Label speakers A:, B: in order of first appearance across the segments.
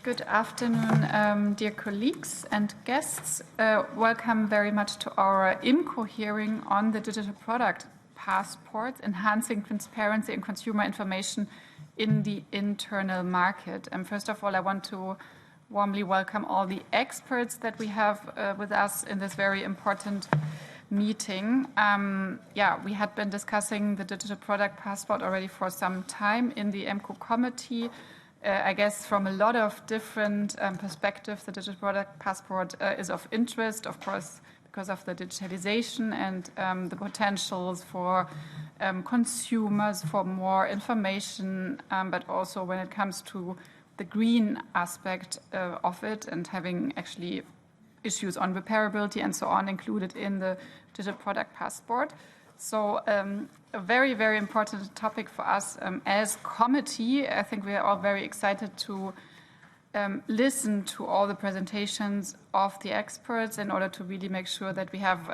A: Good afternoon, dear colleagues and guests. Welcome very much to our IMCO hearing on the digital product passport, enhancing transparency and consumer information in the internal market. And first of all, I want to warmly welcome all the experts that we have with us in this very important meeting. We had been discussing the digital product passport already for some time in the IMCO committee. I guess from a lot of different perspectives, the digital product passport is of interest, of course, because of the digitalization and the potentials for consumers for more information, but also when it comes to the green aspect of it and having actually issues on repairability and so on included in the digital product passport. So a very, very important topic for us as committee. I think we are all very excited to listen to all the presentations of the experts in order to really make sure that we have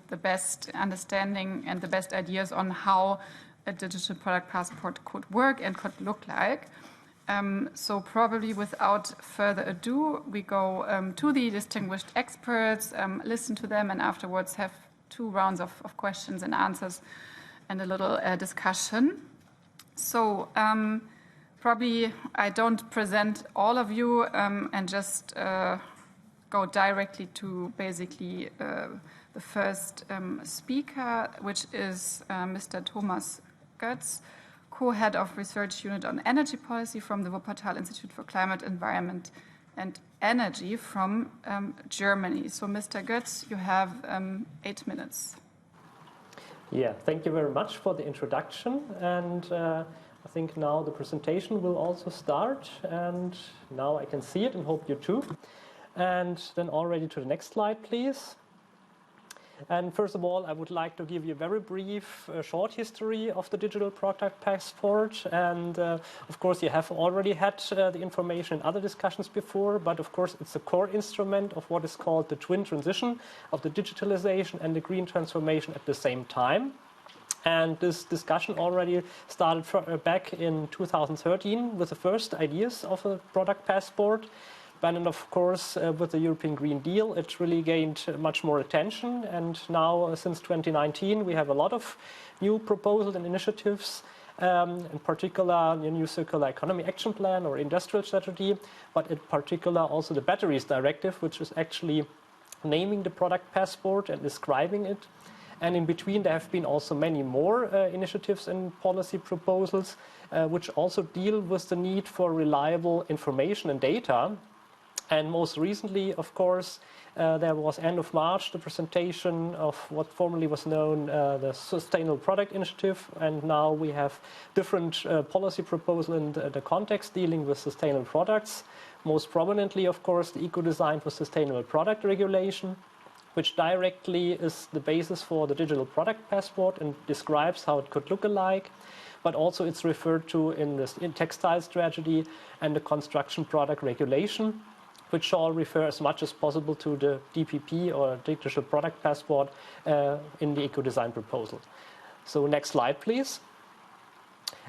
A: the best understanding and the best ideas on how a digital product passport could work and could look like. So probably without further ado, we go to the distinguished experts, listen to them, and afterwards have 2 rounds of questions and answers and a little discussion. So probably I don't present all of you and just go directly to basically the first speaker, which is Mr. Thomas Götz, co-head of Research Unit on Energy Policy from the Wuppertal Institute for Climate, Environment and Energy from Germany. So Mr. Götz, you have 8 minutes.
B: Yeah, thank you very much for the introduction, and I think now the presentation will also start, and now I can see it and hope you too. And then already to the next slide, please. And first of all, I would like to give you a very brief, short history of the digital product passport. And of course, you have already had the information in other discussions before, but of course, it's a core instrument of what is called the twin transition of the digitalization and the green transformation at the same time. And this discussion already started back in 2013 with the first ideas of a product passport. And of course, with the European Green Deal, it really gained much more attention. And now, since 2019, we have a lot of new proposals and initiatives, in particular, the new Circular Economy Action Plan or Industrial Strategy, but in particular also the Batteries Directive, which is actually naming the product passport and describing it. And in between, there have been also many more initiatives and policy proposals, which also deal with the need for reliable information and data. And most recently, of course, there was end of March the presentation of what formerly was known the Sustainable Product Initiative, and now we have different policy proposals in the context dealing with sustainable products. Most prominently, of course, the Eco-Design for Sustainable Product Regulation, which directly is the basis for the digital product passport and describes how it could look alike. But also it's referred to in the textile strategy and the construction product regulation, which shall refer as much as possible to the DPP or digital product passport in the eco-design proposal. So next slide, please.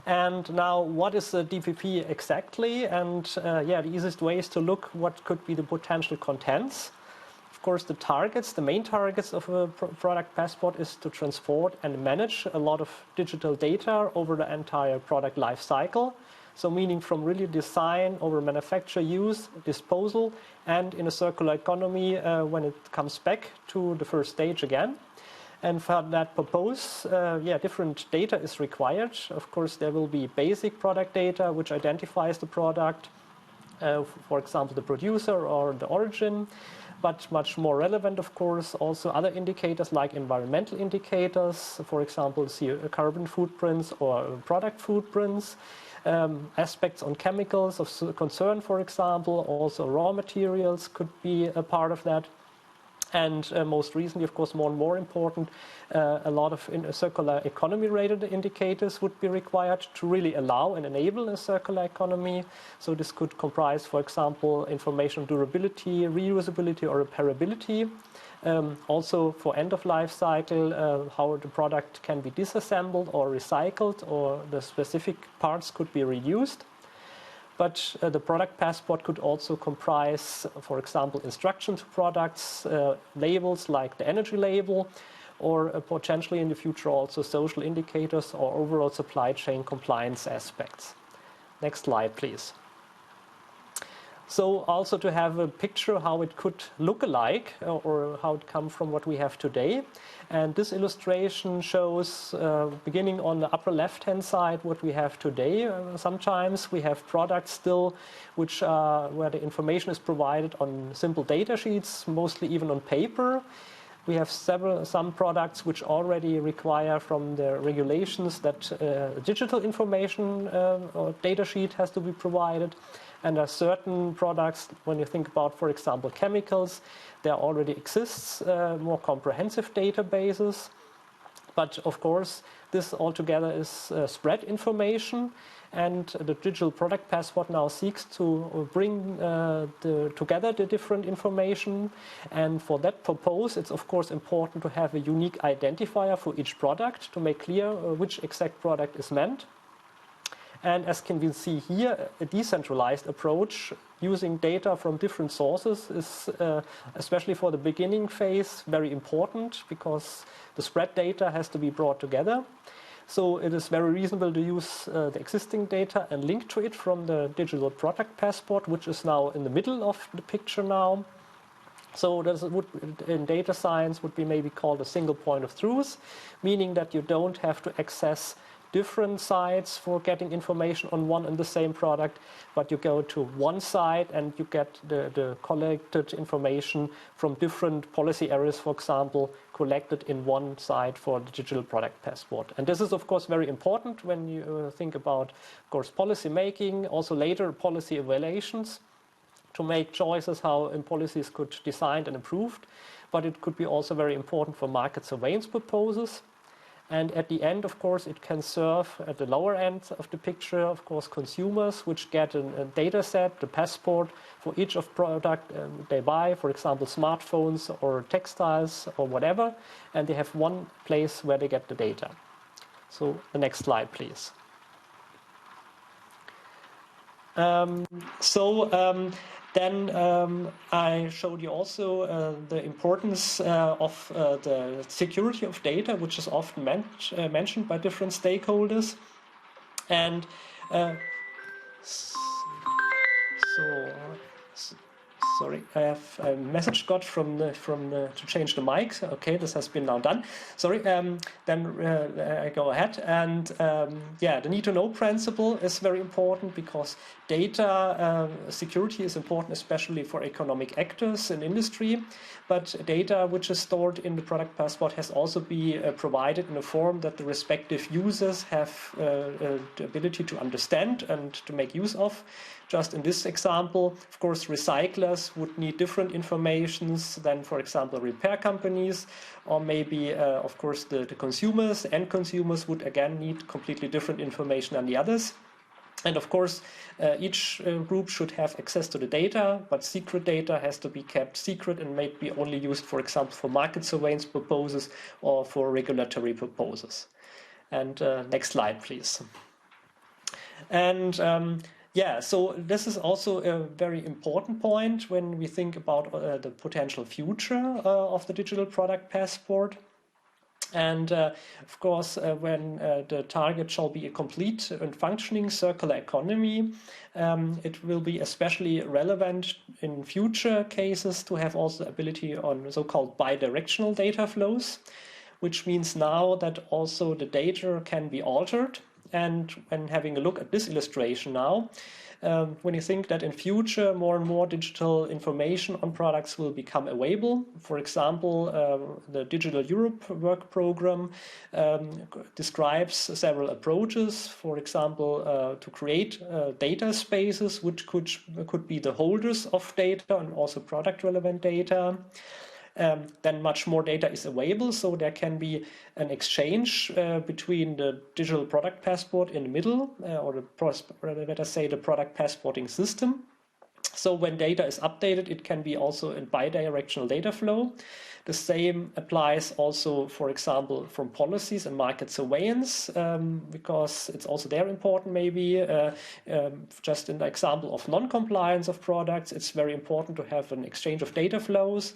B: And now, what is the DPP exactly? And the easiest way is to look what could be the potential contents. Of course, the main targets of a product passport is to transport and manage a lot of digital data over the entire product life cycle. So meaning from really design over manufacture, use, disposal, and in a circular economy when it comes back to the first stage again. And for that purpose, different data is required. Of course, there will be basic product data, which identifies the product, for example, the producer or the origin. But much more relevant, of course, also other indicators like environmental indicators, for example, carbon footprints or product footprints. Aspects on chemicals of concern, for example, also raw materials could be a part of that. And most recently, of course, more and more important, a lot of circular economy-related indicators would be required to really allow and enable a circular economy. So this could comprise, for example, information on durability, reusability, or repairability. Also for end-of-life cycle, how the product can be disassembled or recycled, or the specific parts could be reused. But the product passport could also comprise, for example, instructions to products, labels like the energy label, or potentially in the future also social indicators or overall supply chain compliance aspects. Next slide, please. So also to have a picture how it could look alike or how it comes from what we have today. And this illustration shows, beginning on the upper left-hand side, what we have today. Sometimes we have products still which where the information is provided on simple data sheets, mostly even on paper. We have some products which already require from the regulations that digital information or data sheet has to be provided. And there are certain products, when you think about, for example, chemicals, there already exists more comprehensive databases. But of course, this altogether is spread information. And the digital product passport now seeks to bring together the different information. And for that purpose, it's of course important to have a unique identifier for each product to make clear which exact product is meant. And as can be seen here, a decentralized approach using data from different sources is, especially for the beginning phase, very important because the spread data has to be brought together. So it is very reasonable to use the existing data and link to it from the digital product passport, which is now in the middle of the picture now. So this would, in data science, would be maybe called a single point of truth, meaning that you don't have to access different sites for getting information on one and the same product, but you go to one site and you get the collected information from different policy areas, for example, collected in one site for the digital product passport. And this is, of course, very important when you think about, of course, policy making, also later policy evaluations, to make choices how policies could be designed and improved. But it could be also very important for market surveillance purposes. And at the end, of course, it can serve at the lower end of the picture, of course, consumers, which get a data set, the passport for each of product they buy, for example, smartphones or textiles or whatever, and they have one place where they get the data. So the next slide, please. Then I showed you also the importance of the security of data, which is often mentioned by different stakeholders. And sorry, I have a message got to change the mic. Okay, this has been now done. Sorry, then I go ahead. And yeah, the need to know principle is very important because data security is important, especially for economic actors in industry. But data which is stored in the product passport has also be provided in a form that the respective users have the ability to understand and to make use of. Just in this example, of course, recyclers would need different informations than, for example, repair companies, or maybe, of course, the consumers and consumers would again need completely different information than the others. And of course, each group should have access to the data, but secret data has to be kept secret and may be only used, for example, for market surveillance purposes or for regulatory purposes. And next slide, please. And yeah, so this is also a very important point when we think about the potential future of the digital product passport. And of course, when the target shall be a complete and functioning circular economy, it will be especially relevant in future cases to have also the ability on so-called bidirectional data flows, which means now that also the data can be altered. And when having a look at this illustration now, when you think that in future more and more digital information on products will become available, for example, the Digital Europe work program describes several approaches, for example, to create data spaces which could be the holders of data and also product relevant data. Then much more data is available, so there can be an exchange between the digital product passport in the middle, or let us say the product passporting system. So when data is updated, it can be also in bidirectional data flow. The same applies also, for example, from policies and market surveillance, because it's also there important maybe. Just in the example of non-compliance of products, it's very important to have an exchange of data flows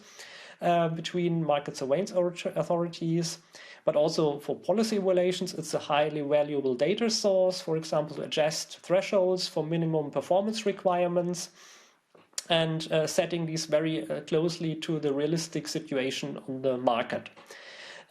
B: between market surveillance authorities, but also for policy evaluations, it's a highly valuable data source, for example, to adjust thresholds for minimum performance requirements and setting these very closely to the realistic situation on the market.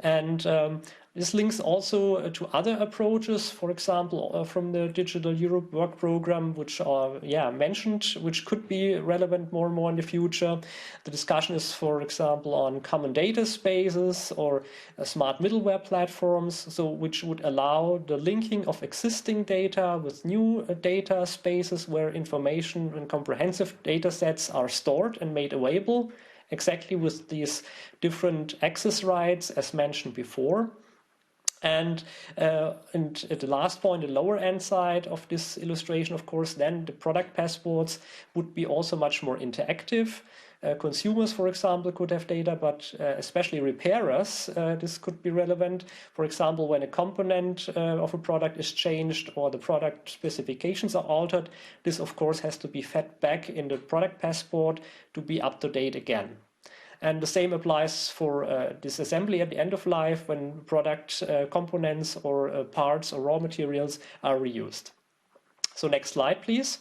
B: And this links also to other approaches, for example, from the Digital Europe work program, which are mentioned, which could be relevant more and more in the future. The discussion is, for example, on common data spaces or smart middleware platforms, so which would allow the linking of existing data with new data spaces where information and comprehensive data sets are stored and made available, exactly with these different access rights as mentioned before. And at the last point, the lower end side of this illustration, of course, then the product passports would be also much more interactive. Consumers, for example, could have data, but especially repairers, this could be relevant. For example, when a component of a product is changed or the product specifications are altered, this, of course, has to be fed back in the product passport to be up to date again. And the same applies for disassembly at the end of life when product components or parts or raw materials are reused. So next slide, please.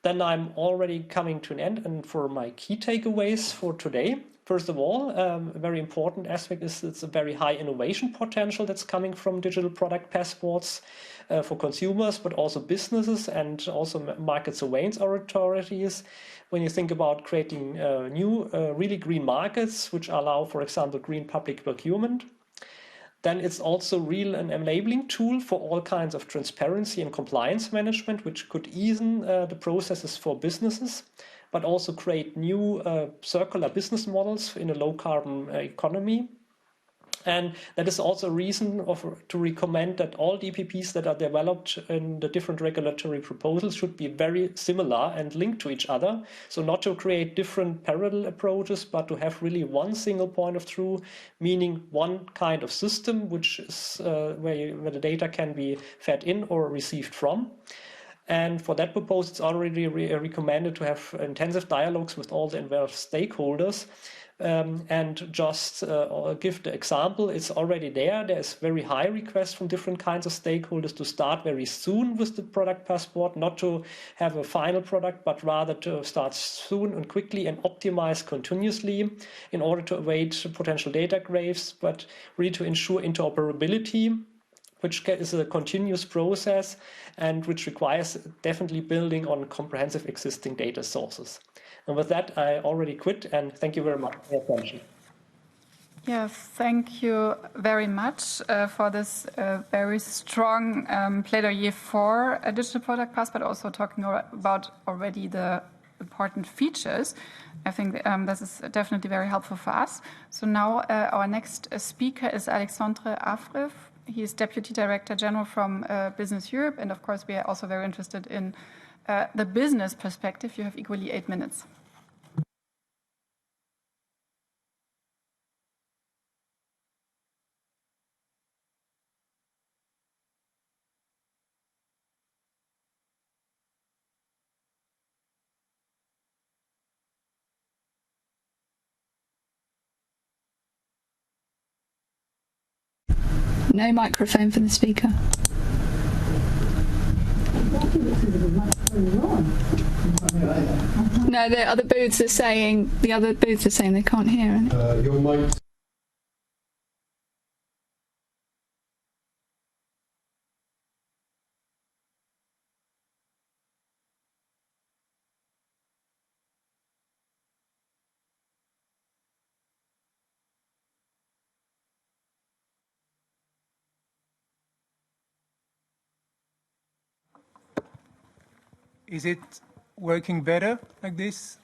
B: Then I'm already coming to an end, and for my key takeaways for today. First of all, a very important aspect is it's a very high innovation potential that's coming from digital product passports for consumers, but also businesses and also market surveillance authorities. When you think about creating new, really green markets, which allow, for example, green public procurement, then it's also an enabling tool for all kinds of transparency and compliance management, which could ease the processes for businesses, but also create new circular business models in a low-carbon economy. And that is also a reason to recommend that all DPPs that are developed in the different regulatory proposals should be very similar and linked to each other. So not to create different parallel approaches, but to have really one single point of truth, meaning one kind of system, which is where the data can be fed in or received from. And for that purpose, it's already recommended to have intensive dialogues with all the involved stakeholders. And just give the example, it's already there. There's very high requests from different kinds of stakeholders to start very soon with the product passport, not to have a final product, but rather to start soon and quickly and optimize continuously in order to avoid potential data graves, but really to ensure interoperability, which is a continuous process and which requires definitely building on comprehensive existing data sources. And with that, I already quit, and thank you very much for your attention.
A: Yeah, thank you very much for this very strong plaidoyer for a digital product pass, but also talking about already the important features. I think this is definitely very helpful for us. So now our next speaker is Alexandre Afrev. He is Deputy Director General from Business Europe, and of course we are also very interested in the business perspective. You have equally 8 minutes.
C: No microphone for the speaker. No, the other booths are saying they can't hear it.
D: Your mic.
E: Is it working better like this?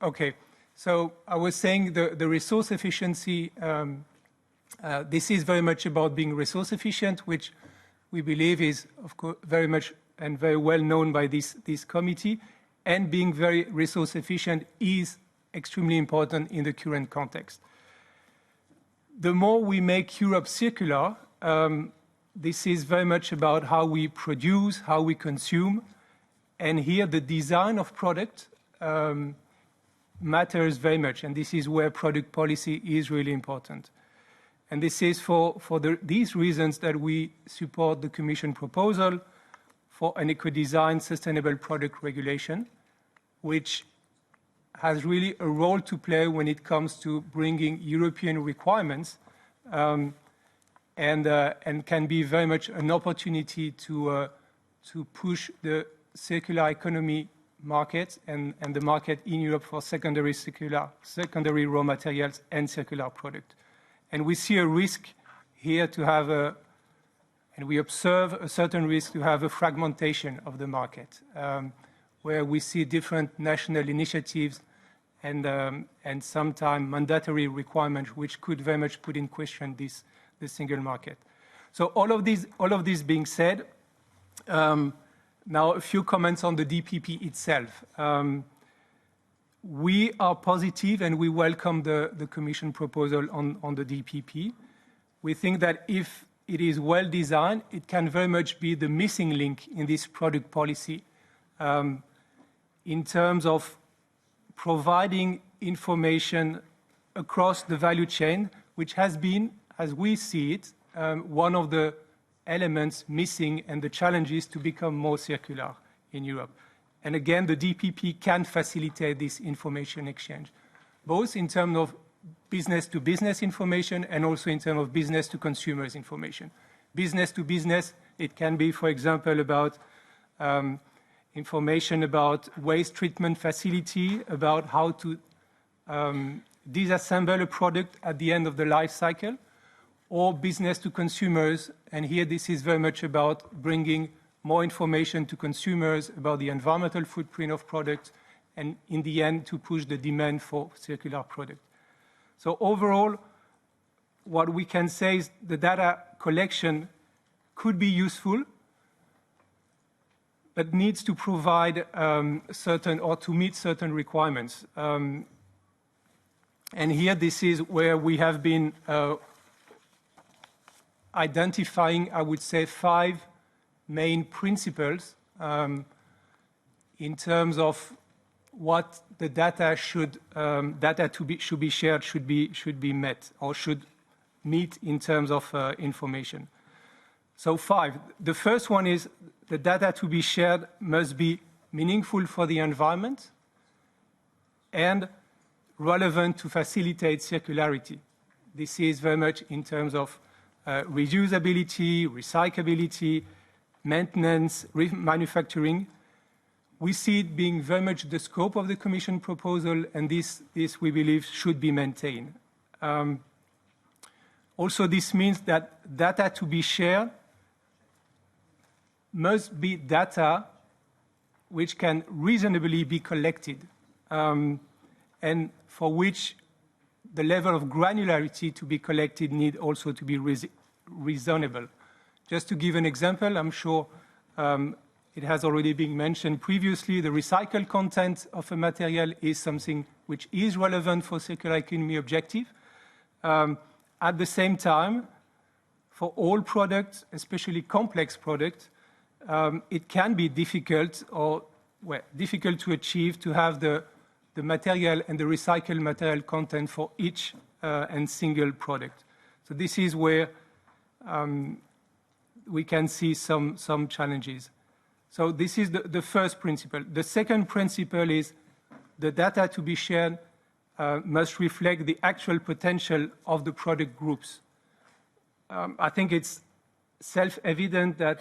E: Okay, so I was saying the resource efficiency, this is very much about being resource efficient, which we believe is, of course, very much and very well known by this committee, and being very resource efficient is extremely important in the current context. The more we make Europe circular, this is very much about how we produce, how we consume, and here the design of product matters very much, and this is where product policy is really important. And this is for these reasons that we support the Commission proposal for an eco-design sustainable product regulation, which has really a role to play when it comes to bringing European requirements and can be very much an opportunity to push the circular economy market and the market in Europe for secondary raw materials and circular product. And we see a risk here to have and we observe a certain risk to have a fragmentation of the market, where we see different national initiatives and sometimes mandatory requirements which could very much put in question the single market. So all of this being said, now a few comments on the DPP itself. We are positive and we welcome the Commission proposal on the DPP. We think that if it is well designed, it can very much be the missing link in this product policy in terms of providing information across the value chain, which has been, as we see it, one of the elements missing and the challenges to become more circular in Europe. And again, the DPP can facilitate this information exchange, both in terms of business-to-business information and also in terms of business-to-consumers information. Business-to-business, it can be, for example, about information about waste treatment facility, about how to disassemble a product at the end of the life cycle, or business-to-consumers, and here this is very much about bringing more information to consumers about the environmental footprint of products, and in the end, to push the demand for circular products. So overall, what we can say is the data collection could be useful, but needs to provide certain, or to meet certain requirements. And here, this is where we have been identifying, I would say, 5 main principles in terms of what the data should be shared should be met or should meet in terms of information. So 5. The first one is the data to be shared must be meaningful for the environment and relevant to facilitate circularity. This is very much in terms of reusability, recyclability, maintenance, manufacturing. We see it being very much the scope of the Commission proposal, and this we believe should be maintained. Also, this means that data to be shared must be data which can reasonably be collected, and for which the level of granularity to be collected need also to be reasonable. Just to give an example, I'm sure it has already been mentioned previously, the recycled content of a material is something which is relevant for circular economy objective. At the same time, for all products, especially complex products, it can be difficult difficult to achieve to have the material and the recycled material content for each and single product. So this is where we can see some challenges. So this is the first principle. The second principle is the data to be shared must reflect the actual potential of the product groups. I think it's self-evident that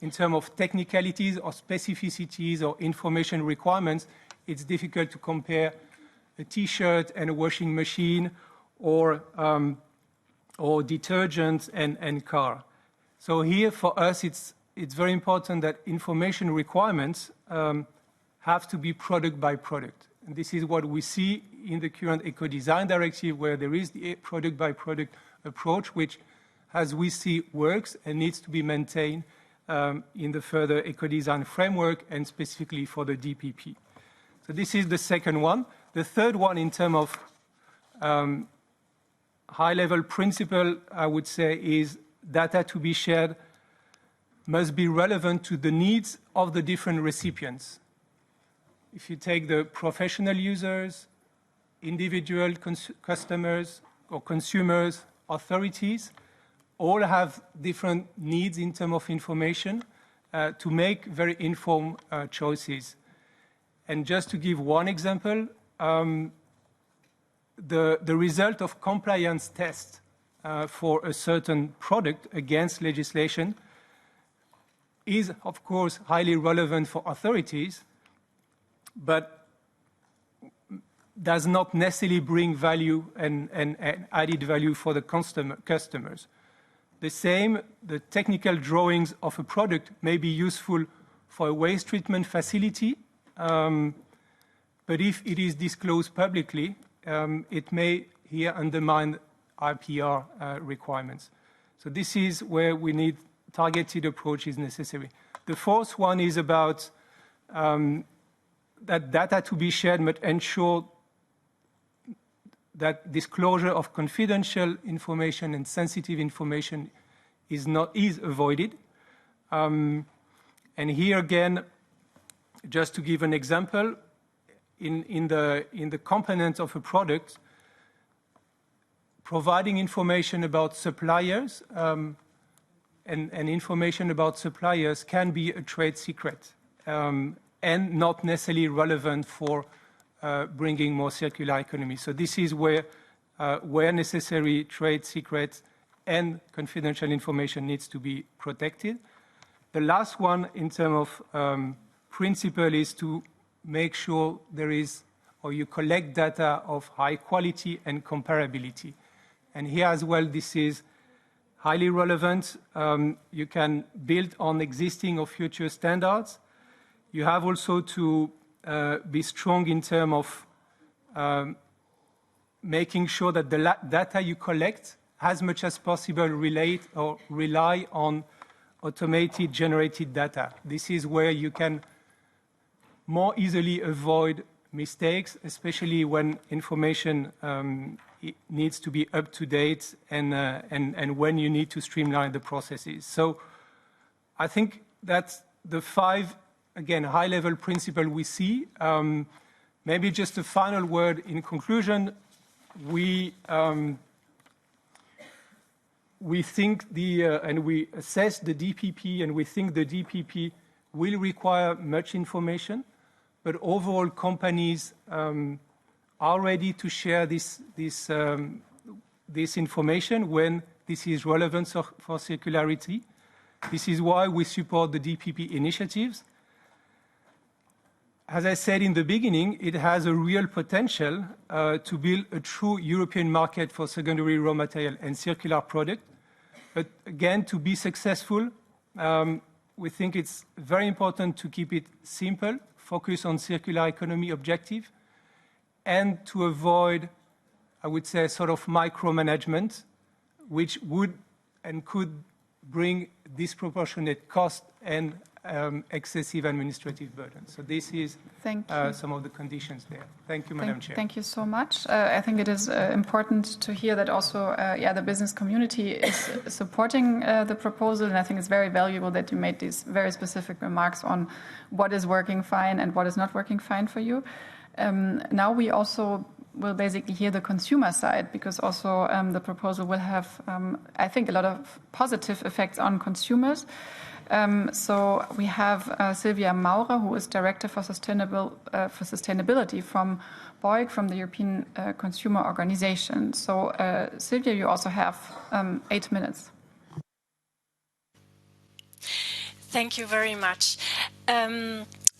E: in terms of technicalities or specificities or information requirements, it's difficult to compare a T-shirt and a washing machine or detergent and car. So here for us, it's very important that information requirements have to be product by product. And this is what we see in the current Eco-Design Directive, where there is the product by product approach, which, as we see, works and needs to be maintained in the further Eco-Design framework and specifically for the DPP. So this is the second one. The third one, in terms of high-level principle, I would say, is data to be shared must be relevant to the needs of the different recipients. If you take the professional users, individual customers or consumers, authorities, all have different needs in terms of information to make very informed choices. And just to give one example, the result of compliance tests for a certain product against legislation is, of course, highly relevant for authorities, but does not necessarily bring value and added value for the customers. The same, the technical drawings of a product may be useful for a waste treatment facility, but if it is disclosed publicly, it may here undermine IPR requirements. So this is where we need targeted approach is necessary. The fourth one is about that data to be shared must ensure that disclosure of confidential information and sensitive information is avoided. And here again, just to give an example, in the component of a product, providing information about suppliers and information about suppliers can be a trade secret and not necessarily relevant for bringing more circular economy. So this is where necessary, trade secrets and confidential information needs to be protected. The last one in terms of principle is to make sure there is, or you collect data of high quality and comparability. And here as well, this is highly relevant. You can build on existing or future standards. You have also to be strong in terms of making sure that the data you collect, as much as possible, rely on automated generated data. This is where you can more easily avoid mistakes, especially when information needs to be up to date and when you need to streamline the processes. So I think that's the 5, again, high-level principle we see. Maybe just a final word in conclusion. We think and we assess the DPP, and we think the DPP will require much information, but overall companies are ready to share this information when this is relevant for circularity. This is why we support the DPP initiatives. As I said in the beginning, it has a real potential to build a true European market for secondary raw material and circular product. But again, to be successful, we think it's very important to keep it simple, focus on circular economy objective, and to avoid, I would say, sort of micromanagement, which would and could bring disproportionate cost and excessive administrative burden. So this is some of the conditions there. Thank you, Madam Chair.
A: Thank you so much. I think it is important to hear that also, the business community is supporting the proposal, and I think it's very valuable that you made these very specific remarks on what is working fine and what is not working fine for you. Now we also will basically hear the consumer side, because also the proposal will have, I think, a lot of positive effects on consumers. So we have Silvia Maurer, who is Director for Sustainability from BOIG, from the European Consumer Organization. So Silvia, you also have 8 minutes.
D: Thank you very much.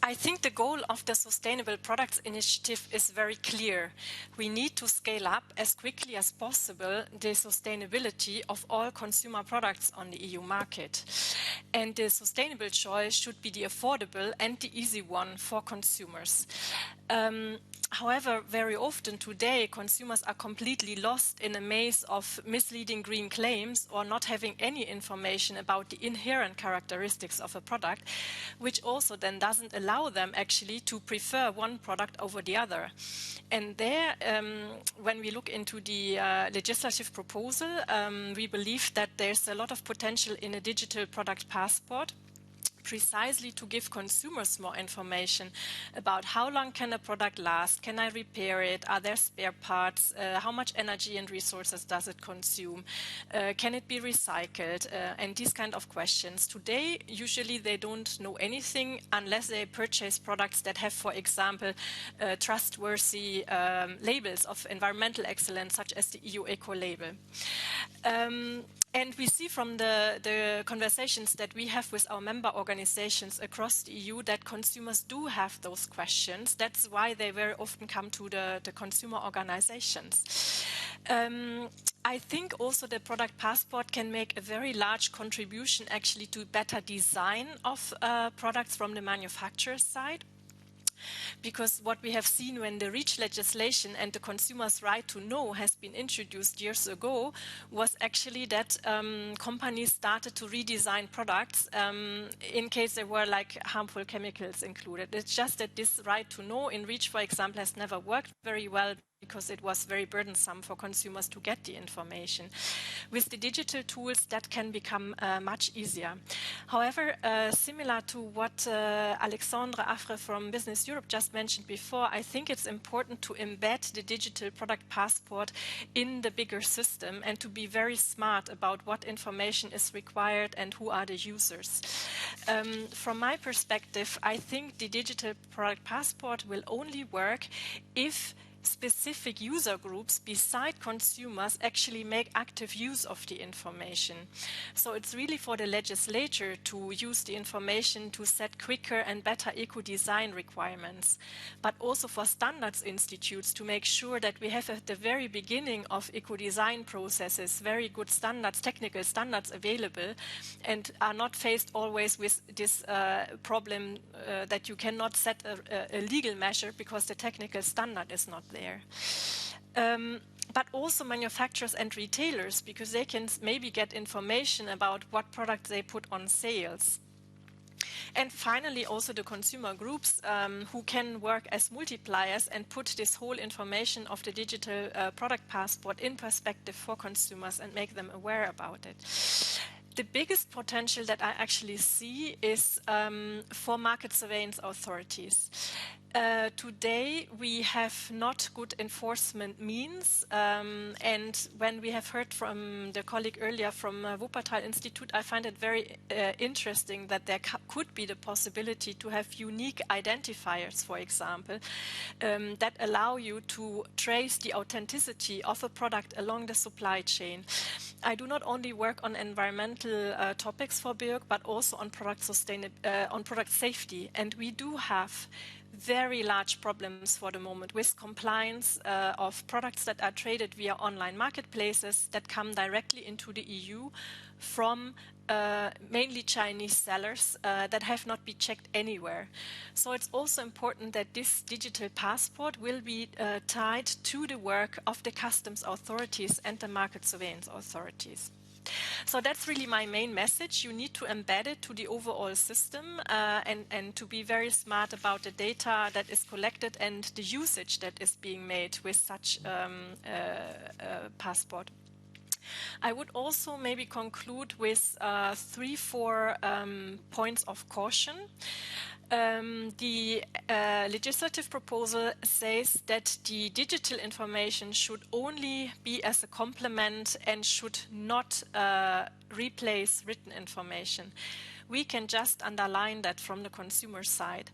D: I think the goal of the Sustainable Products Initiative is very clear. We need to scale up as quickly as possible the sustainability of all consumer products on the EU market. And the sustainable choice should be the affordable and the easy one for consumers. However, very often today, consumers are completely lost in a maze of misleading green claims or not having any information about the inherent characteristics of a product, which also then doesn't allow them actually to prefer one product over the other. And there, when we look into the legislative proposal, we believe that there's a lot of potential in a digital product passport, precisely to give consumers more information about how long can a product last, can I repair it, are there spare parts, how much energy and resources does it consume, can it be recycled, and these kind of questions. Today, usually they don't know anything unless they purchase products that have, for example, trustworthy labels of environmental excellence, such as the EU Eco label. And we see from the conversations that we have with our member organizations across the EU that consumers do have those questions. That's why they very often come to the consumer organizations. I think also the product passport can make a very large contribution actually to better design of products from the manufacturer's side. Because what we have seen when the REACH legislation and the consumer's right to know has been introduced years ago was actually that companies started to redesign products in case there were like harmful chemicals included. It's just that this right to know in REACH, for example, has never worked very well because it was very burdensome for consumers to get the information. With the digital tools, that can become much easier. However, similar to what Alexandre Affre from Business Europe just mentioned before, I think it's important to embed the digital product passport in the bigger system and to be very smart about what information is required and who are the users. From my perspective, I think the digital product passport will only work if specific user groups beside consumers actually make active use of the information. So it's really for the legislature to use the information to set quicker and better eco-design requirements, but also for standards institutes to make sure that we have at the very beginning of eco-design processes very good standards, technical standards available, and are not faced always with this problem that you cannot set a legal measure because the technical standard is not there. But also manufacturers and retailers, because they can maybe get information about what products they put on sales. And finally, also the consumer groups who can work as multipliers and put this whole information of the digital product passport in perspective for consumers and make them aware about it. The biggest potential that I actually see is for market surveillance authorities. Today, we have not good enforcement means, and when we have heard from the colleague earlier from Wuppertal Institute, I find it very interesting that there could be the possibility to have unique identifiers, for example, that allow you to trace the authenticity of a product along the supply chain. I do not only work on environmental topics for BIRG, but also on product safety, and we do have very large problems for the moment with compliance of products that are traded via online marketplaces that come directly into the EU from mainly Chinese sellers that have not been checked anywhere. So it's also important that this digital passport will be tied to the work of the customs authorities and the market surveillance authorities. So that's really my main message. You need to embed it to the overall system and to be very smart about the data that is collected and the usage that is being made with such passport. I would also maybe conclude with 3-4 points of caution. The legislative proposal says that the digital information should only be as a complement and should not replace written information. We can just underline that from the consumer side.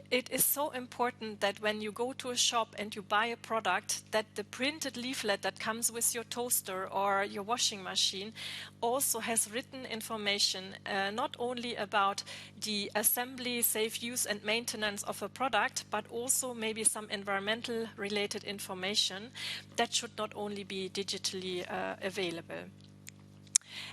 D: It is so important that when you go to a shop and you buy a product, that the printed leaflet that comes with your toaster or your washing machine also has written information, not only about the assembly, safe use and maintenance of a product, but also maybe some environmental related information that should not only be digitally available.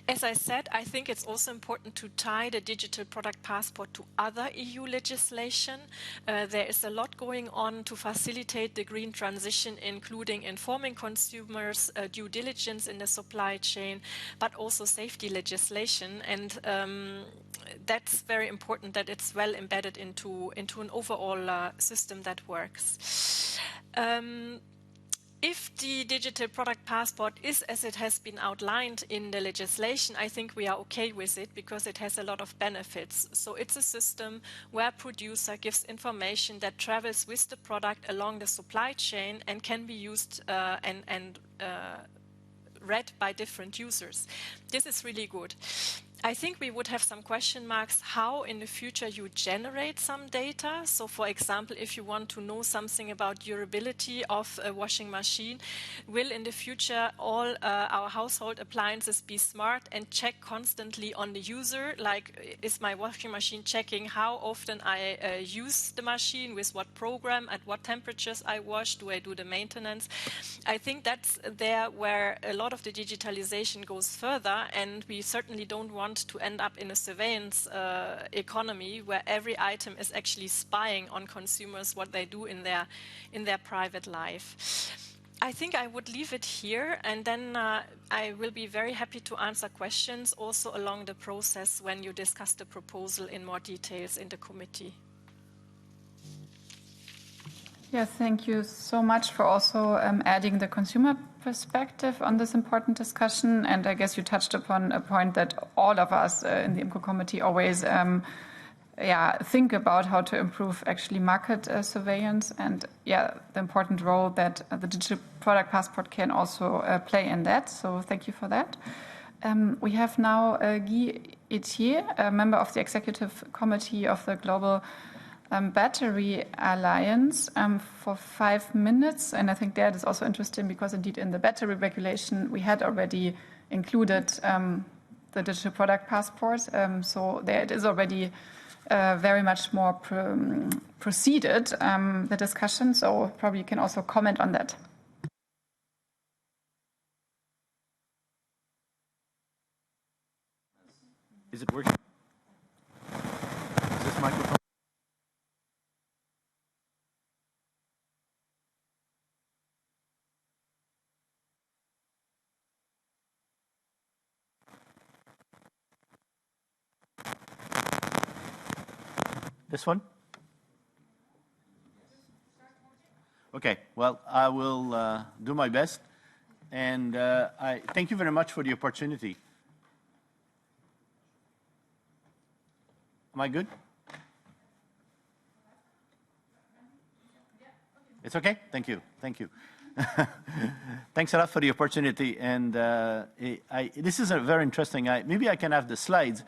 D: As I said, I think it's also important to tie the digital product passport to other EU legislation. There is a lot going on to facilitate the green transition, including informing consumers, due diligence in the supply chain, but also safety legislation. And that's very important that it's well embedded into an overall system that works. If the digital product passport is as it has been outlined in the legislation, I think we are okay with it because it has a lot of benefits. So it's a system where a producer gives information that travels with the product along the supply chain and can be used and read by different users. This is really good. I think we would have some question marks how in the future you generate some data. So for example, if you want to know something about durability of a washing machine, will in the future all our household appliances be smart and check constantly on the user? Like, is my washing machine checking how often I use the machine, with what program, at what temperatures I wash, do I do the maintenance? I think that's there where a lot of the digitalization goes further, and we certainly don't want to end up in a surveillance economy where every item is actually spying on consumers what they do in their private life. I think I would leave it here, and then I will be very happy to answer questions also along the process when you discuss the proposal in more details in the committee.
A: Yeah, thank you so much for also adding the consumer perspective on this important discussion. And I guess you touched upon a point that all of us in the IMCO committee always think about how to improve actually market surveillance and the important role that the digital product passport can also play in that. So thank you for that. We have now Guy Etier, a member of the executive committee of the Global Battery Alliance for 5 minutes. And I think that is also interesting because indeed in the battery regulation, we had already included the digital product passport. So there it is already very much more proceeded, the discussion. So probably you can also comment on that.
F: Is it working? Is this microphone? This one? Okay, well, I will do my best. And I thank you very much for the opportunity. Am I good? It's okay? Thank you. Thank you. Thanks a lot for the opportunity. And this is a very interesting. Maybe I can have the slides.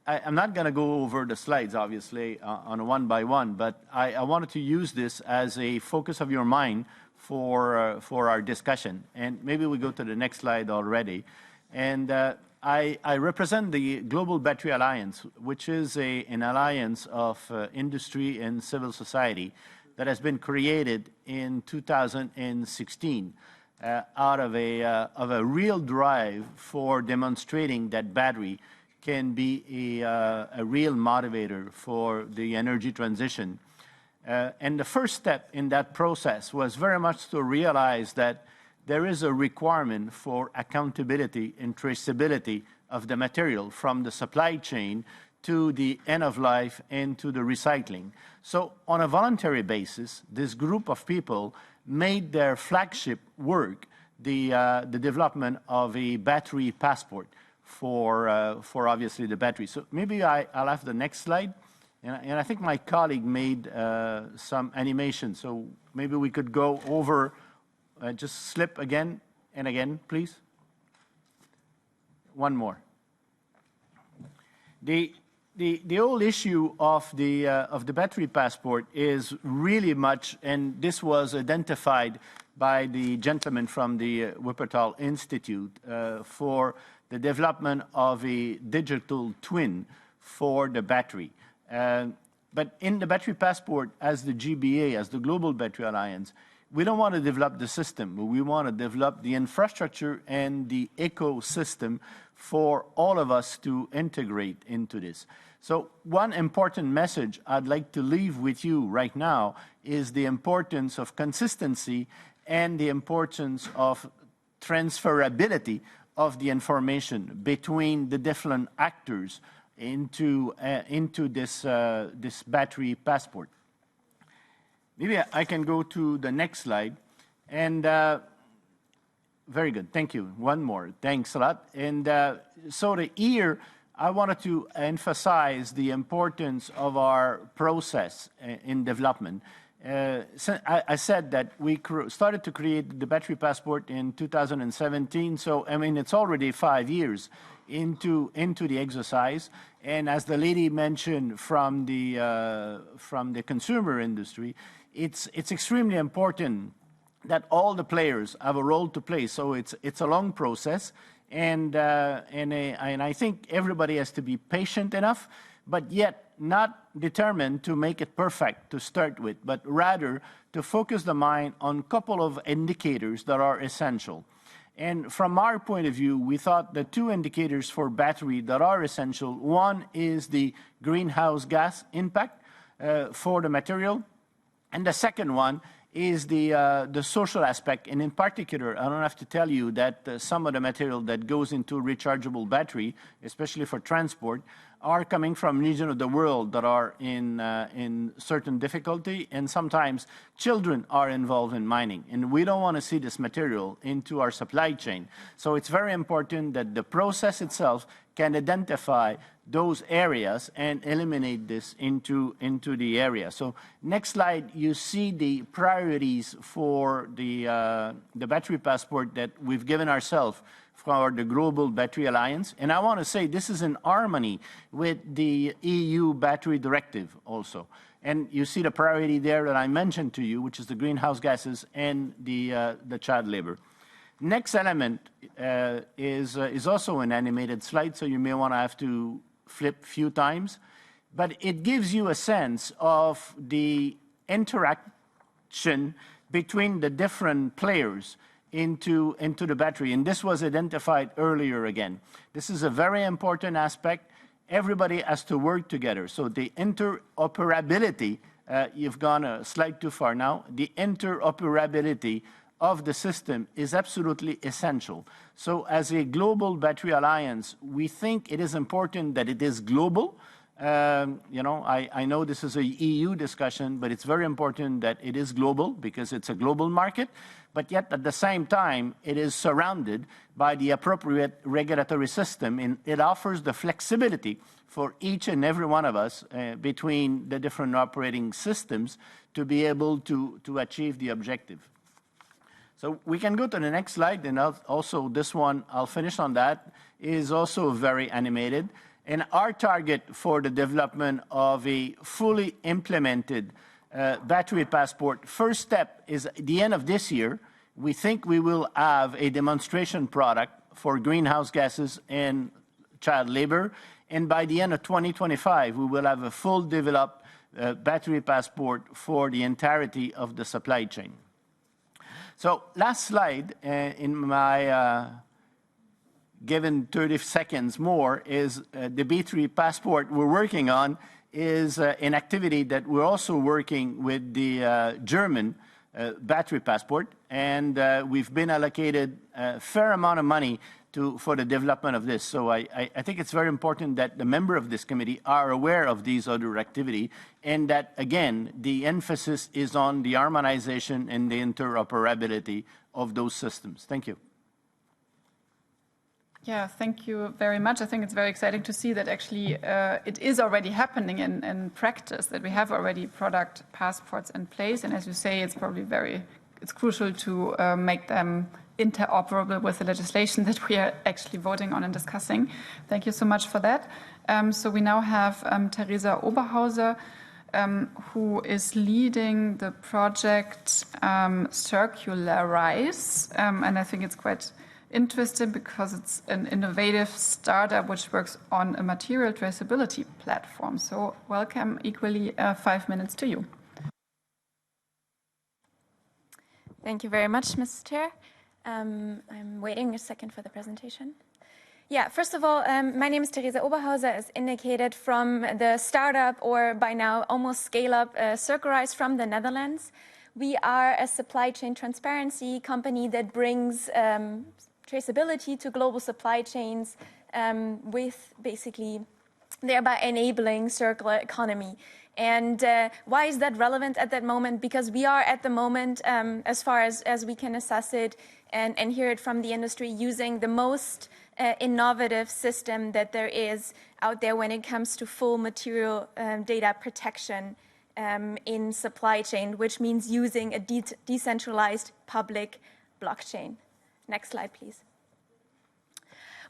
F: I'm not going to go over the slides, obviously, on a one by one, but I wanted to use this as a focus of your mind for our discussion. And maybe we go to the next slide already. And I represent the Global Battery Alliance, which is an alliance of industry and civil society that has been created in 2016 out of a real drive for demonstrating that battery can be a real motivator for the energy transition. And the first step in that process was very much to realize that there is a requirement for accountability and traceability of the material from the supply chain to the end of life and to the recycling. So on a voluntary basis, this group of people made their flagship work the development of a battery passport for obviously the battery. So maybe I'll have the next slide. And I think my colleague made some animation. So maybe we could go over, just slip again and again, please. One more. The whole issue of the battery passport is really much, and this was identified by the gentleman from the Wuppertal Institute for the development of a digital twin for the battery. But in the battery passport, as the GBA, as the Global Battery Alliance, we don't want to develop the system, but we want to develop the infrastructure and the ecosystem for all of us to integrate into this. So one important message I'd like to leave with you right now is the importance of consistency and the importance of transferability of the information between the different actors into this battery passport. Maybe I can go to the next slide. And very good, thank you. One more, thanks a lot. And so here, I wanted to emphasize the importance of our process in development. I said that we started to create the battery passport in 2017. So, I mean, it's already 5 years into the exercise. And as the lady mentioned from the consumer industry, it's extremely important that all the players have a role to play. So it's a long process, and I think everybody has to be patient enough, but yet not determined to make it perfect to start with, but rather to focus the mind on a couple of indicators that are essential. And from our point of view, we thought the two indicators for battery that are essential, one is the greenhouse gas impact for the material, and the second one is the social aspect. And in particular, I don't have to tell you that some of the material that goes into rechargeable battery, especially for transport, are coming from regions of the world that are in certain difficulty, and sometimes children are involved in mining. And we don't want to see this material into our supply chain. So it's very important that the process itself can identify those areas and eliminate this into the area. So next slide, you see the priorities for the battery passport that we've given ourselves for the Global Battery Alliance. And I want to say this is in harmony with the EU Battery Directive also. And you see the priority there that I mentioned to you, which is the greenhouse gases and the child labor. Next element is also an animated slide, so you may want to have to flip a few times. But it gives you a sense of the interaction between the different players into the battery. And this was identified earlier again. This is a very important aspect. Everybody has to work together. So the interoperability, you've gone a slide too far now, the interoperability of the system is absolutely essential. So as a global battery alliance, we think it is important that it is global. You know, I know this is a EU discussion, but it's very important that it is global because it's a global market. But yet, at the same time, it is surrounded by the appropriate regulatory system, and it offers the flexibility for each and every one of us between the different operating systems to be able to achieve the objective. So we can go to the next slide, and also this one, I'll finish on that, is also very animated. And our target for the development of a fully implemented battery passport, first step is at the end of this year. We think we will have a demonstration product for greenhouse gases and child labor. And by the end of 2025, we will have a full developed battery passport for the entirety of the supply chain. So last slide in my given 30 seconds more is the B3 passport we're working on is an activity that we're also working with the German battery passport, and we've been allocated a fair amount of money for the development of this. So I think it's very important that the members of this committee are aware of these other activities, and that, again, the emphasis is on the harmonization and the interoperability of those systems. Thank you.
A: Yeah, thank you very much. I think it's very exciting to see that actually it is already happening in practice, that we have already product passports in place. And as you say, it's probably it's crucial to make them interoperable with the legislation that we are actually voting on and discussing. Thank you so much for that. So we now have Teresa Oberhauser, who is leading the project Circularise. And I think it's quite interesting because it's an innovative startup which works on a material traceability platform. So welcome, equally 5 minutes to you.
G: Thank you very much, Mrs. Chair. I'm waiting a second for the presentation. Yeah, first of all, my name is Teresa Oberhauser, as indicated, from the startup, or by now almost scale-up, Circularise from the Netherlands. We are a supply chain transparency company that brings traceability to global supply chains with basically thereby enabling circular economy. And why is that relevant at that moment? Because we are at the moment, as far as we can assess it and hear it from the industry, using the most innovative system that there is out there when it comes to full material data protection in supply chain, which means using a decentralized public blockchain. Next slide, please.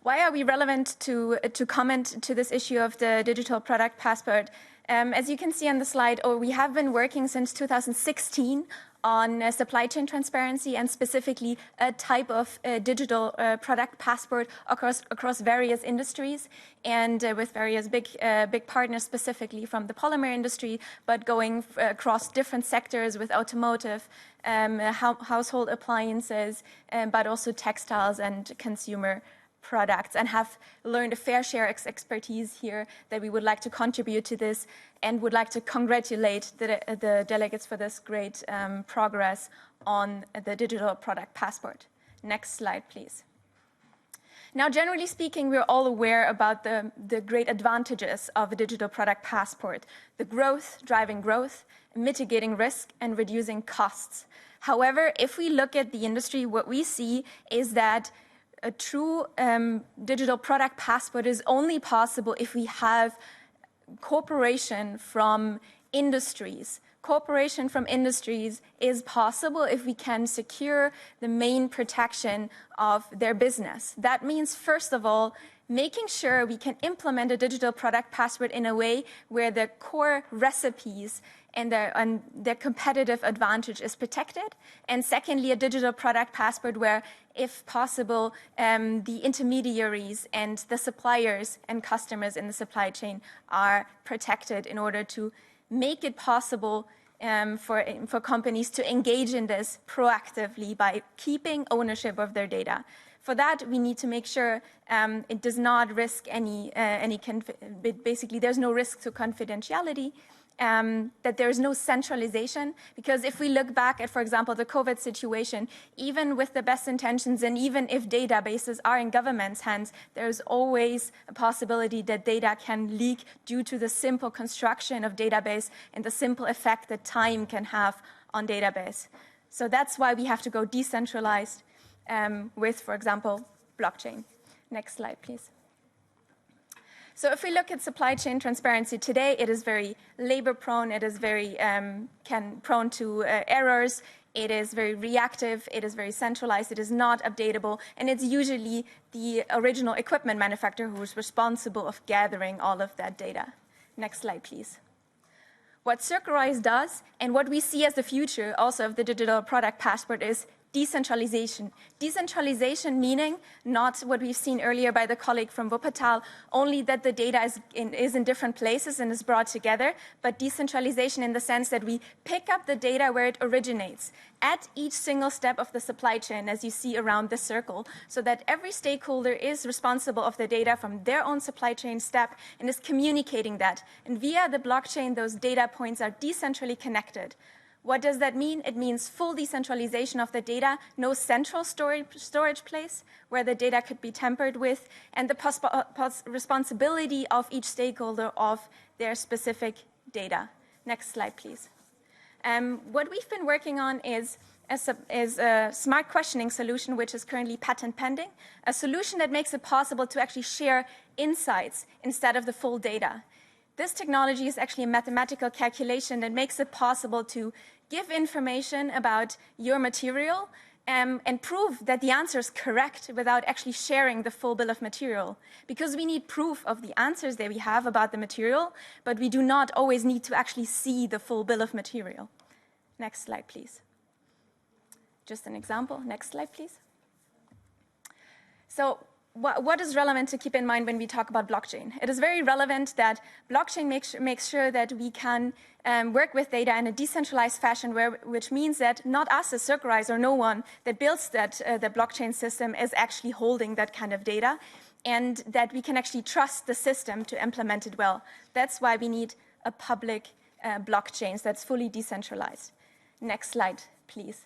G: Why are we relevant to comment to this issue of the digital product passport? As you can see on the slide, we have been working since 2016 on supply chain transparency and specifically a type of digital product passport across various industries and with various big partners, specifically from the polymer industry, but going across different sectors with automotive, household appliances, but also textiles and consumer products, and have learned a fair share expertise here that we would like to contribute to this, and would like to congratulate the delegates for this great progress on the digital product passport. Next slide, please. Now, generally speaking, we're all aware about the great advantages of a digital product passport, the growth, driving growth, mitigating risk, and reducing costs. However, if we look at the industry, what we see is that a true digital product passport is only possible if we have cooperation from industries. Cooperation from industries is possible if we can secure the main protection of their business. That means, first of all, making sure we can implement a digital product passport in a way where the core recipes and their competitive advantage is protected. And secondly, a digital product passport where, if possible, the intermediaries and the suppliers and customers in the supply chain are protected in order to make it possible for companies to engage in this proactively by keeping ownership of their data. For that, we need to make sure it does not risk basically there's no risk to confidentiality, that there is no centralization, because if we look back at, for example, the COVID situation, even with the best intentions and even if databases are in government's hands, there's always a possibility that data can leak due to the simple construction of database and the simple effect that time can have on database. So that's why we have to go decentralized with, for example, blockchain. Next slide, please. So if we look at supply chain transparency today, it is very labor prone, it is very prone to errors, it is very reactive, it is very centralized, it is not updatable, and it's usually the original equipment manufacturer who is responsible of gathering all of that data. Next slide, please. What Circularise does, and what we see as the future also of the digital product passport, is decentralization. Decentralization meaning not what we've seen earlier by the colleague from Wuppertal, only that the data is in different places and is brought together, but decentralization in the sense that we pick up the data where it originates at each single step of the supply chain, as you see around the circle, so that every stakeholder is responsible of the data from their own supply chain step and is communicating that. And via the blockchain, those data points are decentrally connected. What does that mean? It means full decentralization of the data, no central storage place where the data could be tampered with, and the responsibility of each stakeholder of their specific data. Next slide, please. What we've been working on is a smart questioning solution, which is currently patent pending, a solution that makes it possible to actually share insights instead of the full data. This technology is actually a mathematical calculation that makes it possible to give information about your material and prove that the answer is correct without actually sharing the full bill of material. Because we need proof of the answers that we have about the material, but we do not always need to actually see the full bill of material. Next slide, please. Just an example. Next slide, please. So, what is relevant to keep in mind when we talk about blockchain? It is very relevant that blockchain makes sure that we can work with data in a decentralized fashion, which means that not us as Circularise or no one that builds the blockchain system is actually holding that kind of data, and that we can actually trust the system to implement it well. That's why we need a public blockchain that's fully decentralized. Next slide, please.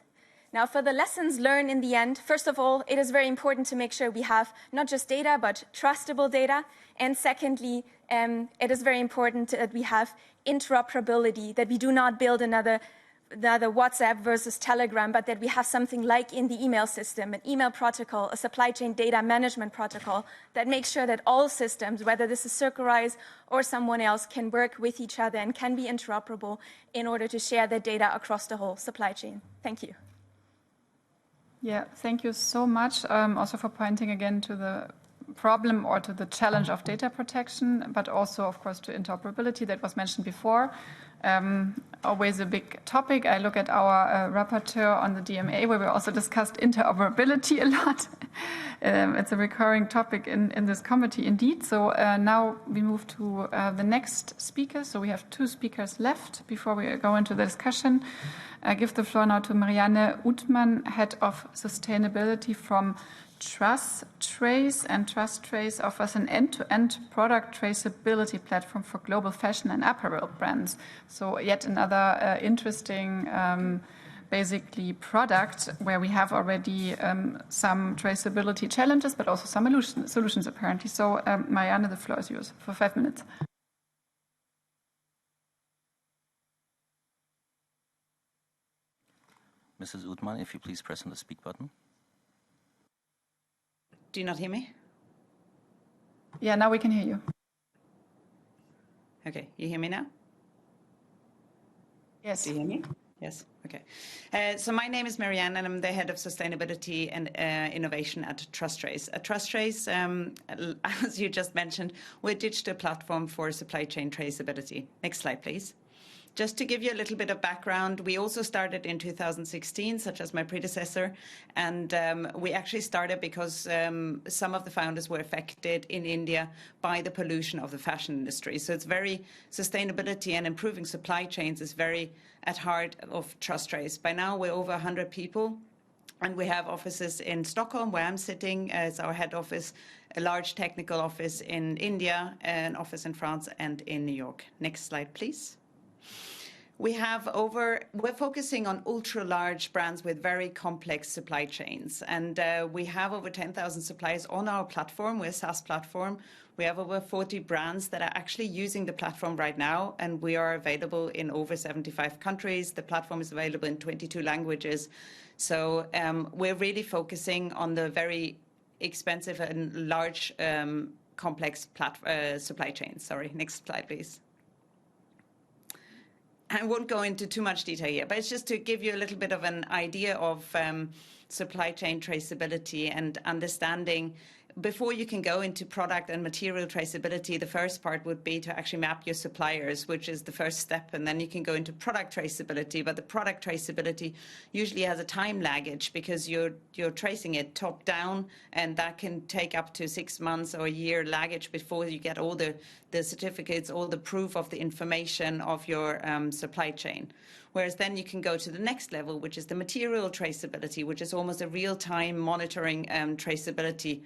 G: Now, for the lessons learned in the end, first of all, it is very important to make sure we have not just data, but trustable data. And secondly, it is very important that we have interoperability, that we do not build another WhatsApp versus Telegram, but that we have something like in the email system, an email protocol, a supply chain data management protocol that makes sure that all systems, whether this is Circularise or someone else, can work with each other and can be interoperable in order to share the data across the whole supply chain. Thank you.
A: Yeah, thank you so much also for pointing again to the problem or to the challenge of data protection, but also, of course, to interoperability that was mentioned before. Always a big topic. I look at our rapporteur on the DMA, where we also discussed interoperability a lot. It's a recurring topic in this committee, indeed. So now we move to the next speaker. So we have 2 speakers left before we go into the discussion. I give the floor now to Marianne Uthmann, Head of Sustainability from Trace. And Trace offers an end-to-end product traceability platform for global fashion and apparel brands. So yet another interesting basically product where we have already some traceability challenges, but also some solutions apparently. So Marianne, the floor is yours for 5 minutes.
H: Mrs. Uthman, if you please press on the speak button.
I: Do you not hear me?
A: Yeah, now we can hear you.
I: Okay, you hear me now?
A: Yes.
I: Do you hear me? Yes, okay. So my name is Marianne and I'm the head of sustainability and innovation at Traceability. At Traceability, as you just mentioned, we're a digital platform for supply chain traceability. Next slide, please. Just to give you a little bit of background, we also started in 2016, such as my predecessor, and we actually started because some of the founders were affected in India by the pollution of the fashion industry. So it's very sustainability and improving supply chains is very at heart of Traceability. By now, we're over 100 people. And we have offices in Stockholm, where I'm sitting as our head office, a large technical office in India, an office in France, and in New York. Next slide, please. We're focusing on ultra large brands with very complex supply chains. And we have over 10,000 suppliers on our platform. We're a SaaS platform. We have over 40 brands that are actually using the platform right now. And we are available in over 75 countries. The platform is available in 22 languages. So we're really focusing on the very expensive and large complex supply chains. Sorry, next slide, please. I won't go into too much detail here, but it's just to give you a little bit of an idea of supply chain traceability and understanding. Before you can go into product and material traceability, the first part would be to actually map your suppliers, which is the first step, and then you can go into product traceability. But the product traceability usually has a time laggage because you're tracing it top down, and that can take up to 6 months or a year laggage before you get all the certificates, all the proof of the information of your supply chain. Whereas then you can go to the next level, which is the material traceability, which is almost a real-time monitoring traceability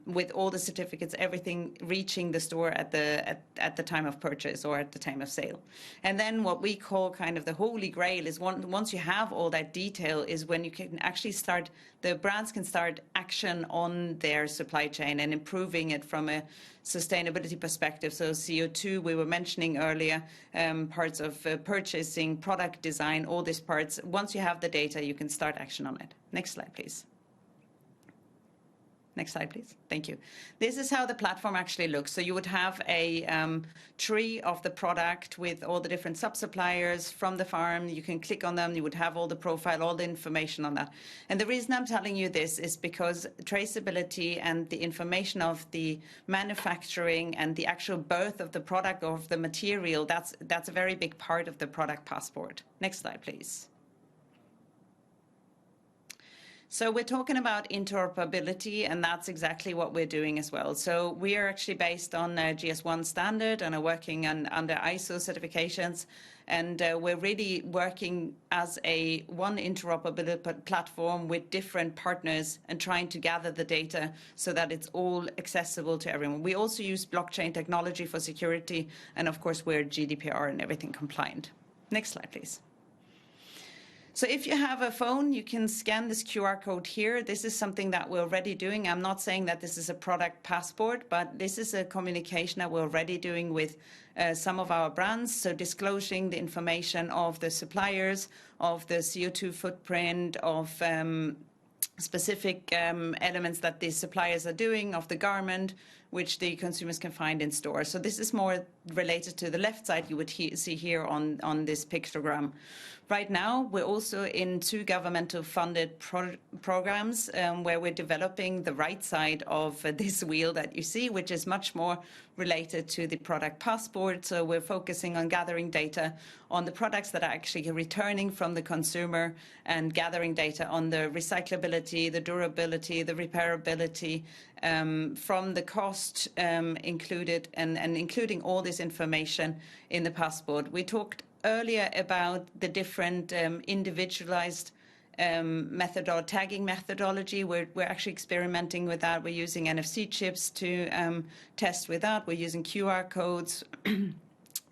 I: with all the certificates, everything reaching the store at the time of purchase or at the time of sale. And then what we call kind of the holy grail is once you have all that detail is when you can actually start, the brands can start action on their supply chain and improving it from a sustainability perspective. So CO2, we were mentioning earlier, parts of purchasing, product design, all these parts. Once you have the data, you can start action on it. Next slide, please. Next slide, please. Thank you. This is how the platform actually looks. So you would have a tree of the product with all the different sub-suppliers from the farm. You can click on them. You would have all the profile, all the information on that. And the reason I'm telling you this is because traceability and the information of the manufacturing and the actual birth of the product or of the material, that's a very big part of the product passport. Next slide, please. So we're talking about interoperability, and that's exactly what we're doing as well. So we are actually based on GS1 standard and are working under ISO certifications. And we're really working as one interoperability platform with different partners and trying to gather the data so that it's all accessible to everyone. We also use blockchain technology for security. And of course, we're GDPR and everything compliant. Next slide, please. So if you have a phone, you can scan this QR code here. This is something that we're already doing. I'm not saying that this is a product passport, but this is a communication that we're already doing with some of our brands. So disclosing the information of the suppliers, of the CO2 footprint, of specific elements that the suppliers are doing, of the garment, which the consumers can find in store. So this is more related to the left side you would see here on this pictogram. Right now, we're also in 2 governmental funded programs where we're developing the right side of this wheel that you see, which is much more related to the product passport. So we're focusing on gathering data on the products that are actually returning from the consumer and gathering data on the recyclability, the durability, the repairability, from the cost included and including all this information in the passport. We talked earlier about the different individualized tagging methodology. We're actually experimenting with that. We're using NFC chips to test with that. We're using QR codes.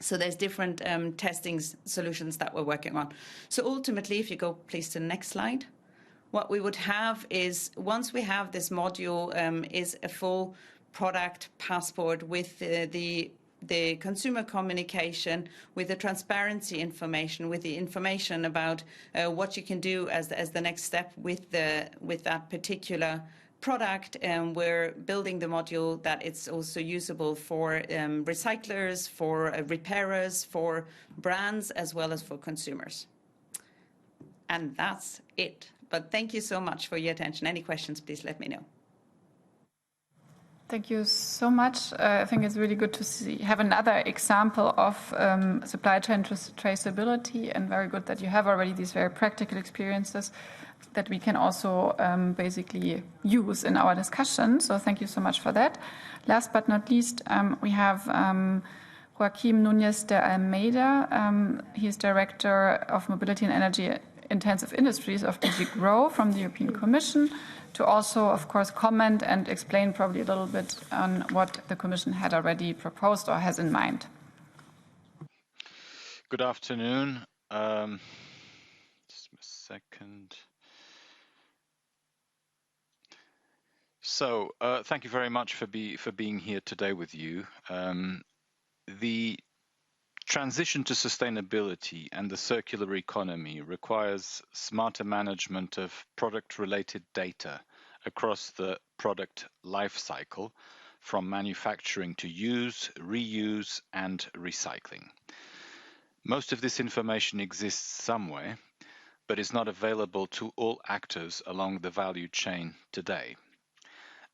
I: So there's different testing solutions that we're working on. So ultimately, if you go please to the next slide, what we would have is, once we have this module, is a full product passport with the consumer communication, with the transparency information, with the information about what you can do as the next step with that particular product. And we're building the module that it's also usable for recyclers, for repairers, for brands, as well as for consumers. And that's it. But thank you so much for your attention. Any questions, please let me know.
A: Thank you so much. I think it's really good to have another example of supply chain traceability, and very good that you have already these very practical experiences that we can also basically use in our discussion. So thank you so much for that. Last but not least, we have Joaquim Núñez de Almeida. He's Director of Mobility and Energy Intensive Industries of DG GROW from the European Commission, to also, of course, comment and explain probably a little bit on what the Commission had already proposed or has in mind.
J: Good afternoon. Just a second. So, thank you very much for being here today with you. The transition to sustainability and the circular economy requires smarter management of product-related data across the product life cycle, from manufacturing to use, reuse, and recycling. Most of this information exists somewhere, but is not available to all actors along the value chain today.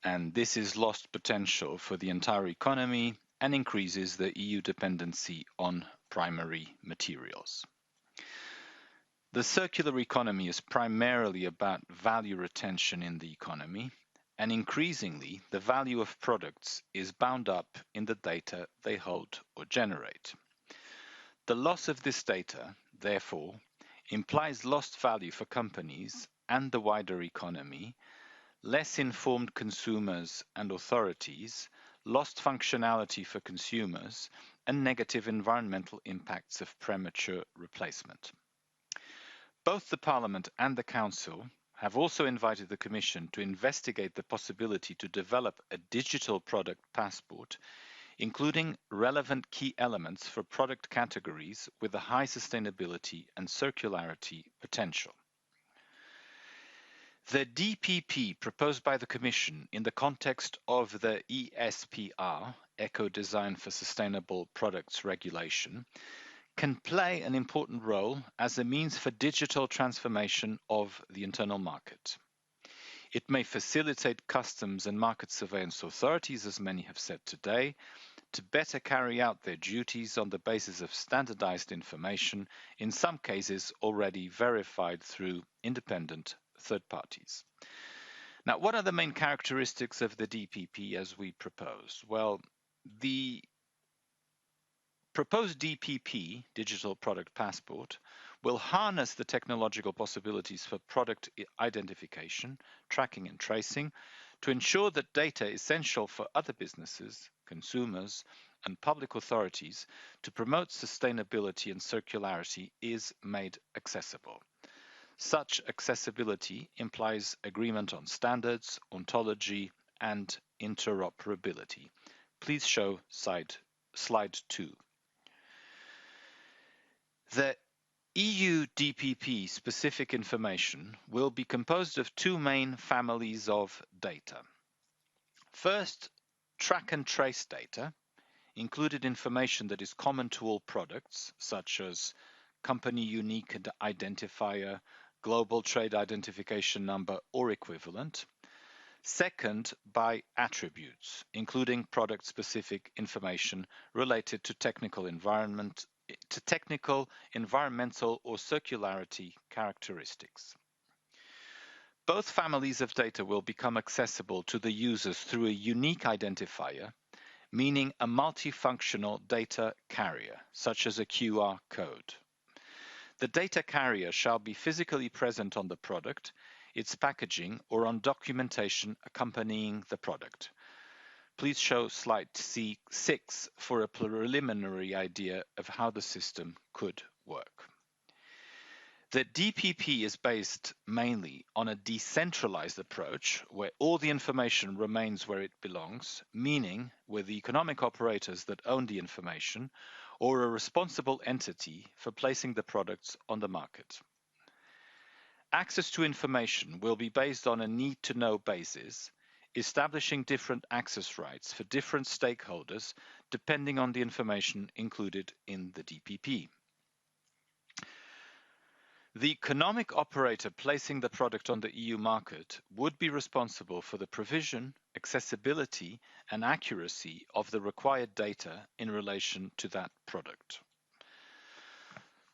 J: And this is lost potential for the entire economy and increases the EU dependency on primary materials. The circular economy is primarily about value retention in the economy, and increasingly the value of products is bound up in the data they hold or generate. The loss of this data, therefore, implies lost value for companies and the wider economy, less informed consumers and authorities, lost functionality for consumers, and negative environmental impacts of premature replacement. Both the Parliament and the Council have also invited the Commission to investigate the possibility to develop a digital product passport, including relevant key elements for product categories with a high sustainability and circularity potential. The DPP proposed by the Commission in the context of the ESPR, Eco-Design for Sustainable Products Regulation, can play an important role as a means for digital transformation of the internal market. It may facilitate customs and market surveillance authorities, as many have said today, to better carry out their duties on the basis of standardized information, in some cases already verified through independent third parties. Now, what are the main characteristics of the DPP as we propose? Well, the proposed DPP, Digital Product Passport, will harness the technological possibilities for product identification, tracking and tracing to ensure that data essential for other businesses, consumers, and public authorities to promote sustainability and circularity is made accessible. Such accessibility implies agreement on standards, ontology, and interoperability. Please show slide 2. The EU DPP specific information will be composed of two main families of data. First, track and trace data, included information that is common to all products, such as company unique identifier, global trade identification number or equivalent. Second, by attributes, including product-specific information related to technical, environmental or circularity characteristics. Both families of data will become accessible to the users through a unique identifier, meaning a multifunctional data carrier, such as a QR code. The data carrier shall be physically present on the product, its packaging, or on documentation accompanying the product. please show slide C6 for a preliminary idea of how the system could work. The DPP is based mainly on a decentralized approach where all the information remains where it belongs, meaning with the economic operators that own the information or a responsible entity for placing the products on the market. Access to information will be based on a need-to-know basis, establishing different access rights for different stakeholders depending on the information included in the DPP. The economic operator placing the product on the EU market would be responsible for the provision, accessibility, and accuracy of the required data in relation to that product.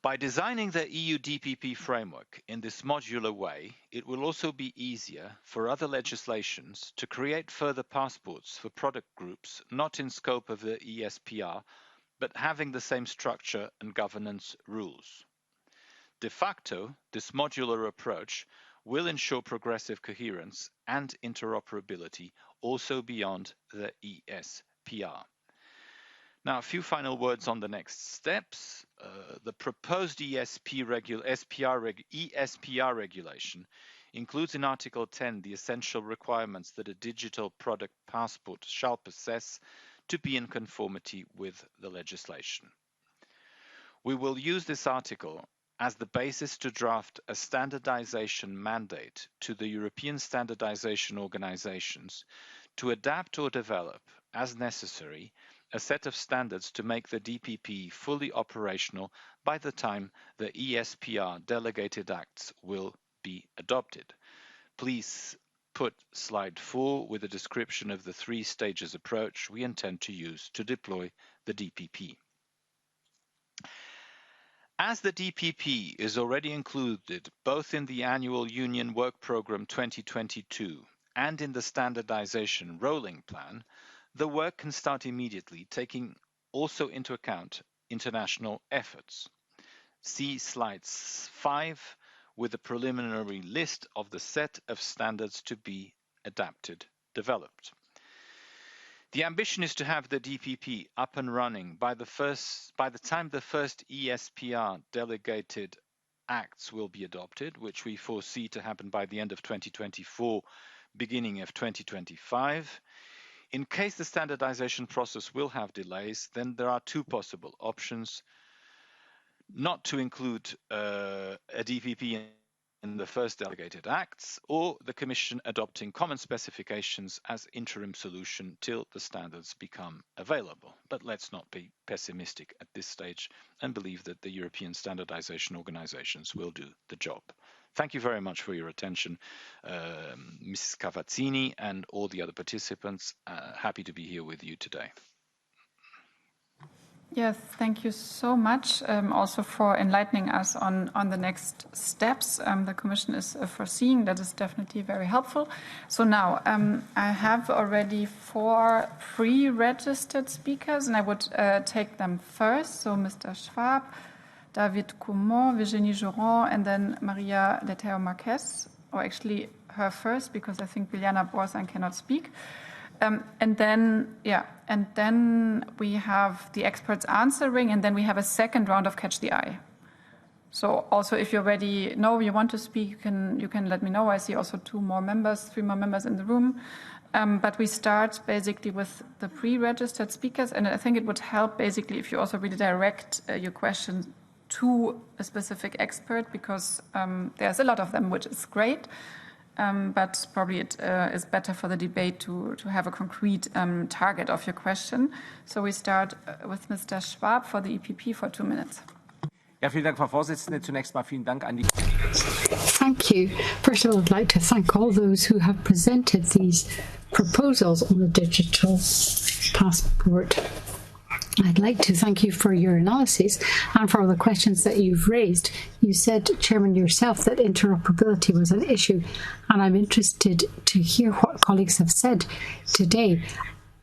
J: By designing the EU DPP framework in this modular way, it will also be easier for other legislations to create further passports for product groups not in scope of the ESPR, but having the same structure and governance rules. De facto, this modular approach will ensure progressive coherence and interoperability also beyond the ESPR. Now, a few final words on the next steps. The proposed ESPR regulation includes in Article 10 the essential requirements that a digital product passport shall possess to be in conformity with the legislation. We will use this article as the basis to draft a standardization mandate to the European standardization organizations to adapt or develop, as necessary, a set of standards to make the DPP fully operational by the time the ESPR delegated acts will be adopted. Please put slide 4 with a description of the 3 stages approach we intend to use to deploy the DPP. As the DPP is already included both in the Annual Union Work Programme 2022 and in the Standardization Rolling Plan, the work can start immediately, taking also into account international efforts. See slides 5 with a preliminary list of the set of standards to be developed. The ambition is to have the DPP up and running by the time the first ESPR delegated acts will be adopted, which we foresee to happen by the end of 2024, beginning of 2025. In case the standardization process will have delays, then there are 2 possible options: not to include a DPP in the first delegated acts, or the Commission adopting common specifications as interim solution till the standards become available. But let's not be pessimistic at this stage and believe that the European standardization organizations will do the job. Thank you very much for your attention, Mrs. Cavazzini and all the other participants. Happy to be here with you today.
A: Yes, thank you so much also for enlightening us on the next steps the Commission is foreseeing. That is definitely very helpful. So now I have already 4 pre-registered speakers, and I would take them first. So Mr. Schwab, David Coumont, Virginie Joron, and then Maria Leteo Marquez, or actually her first, because I think Biljana Borzan cannot speak. And then we have the experts answering, and then we have a second round of Catch the Eye. So also, if you already know you want to speak, you can let me know. I see also 3 more members in the room. But we start basically with the pre-registered speakers, and I think it would help basically if you also really direct your question to a specific expert, because there's a lot of them, which is great. But probably it is better for the debate to have a concrete target of your question. So we start with Mr. Schwab for the EPP for 2 minutes.
K: Ja, vielen Dank, Frau Vorsitzende. Zunächst mal vielen Dank an die...
L: Thank you. First of all, I'd like to thank all those who have presented these proposals on the digital passport. I'd like to thank you for your analysis and for all the questions that you've raised. You said, Chairman, yourself that interoperability was an issue, and I'm interested to hear what colleagues have said today.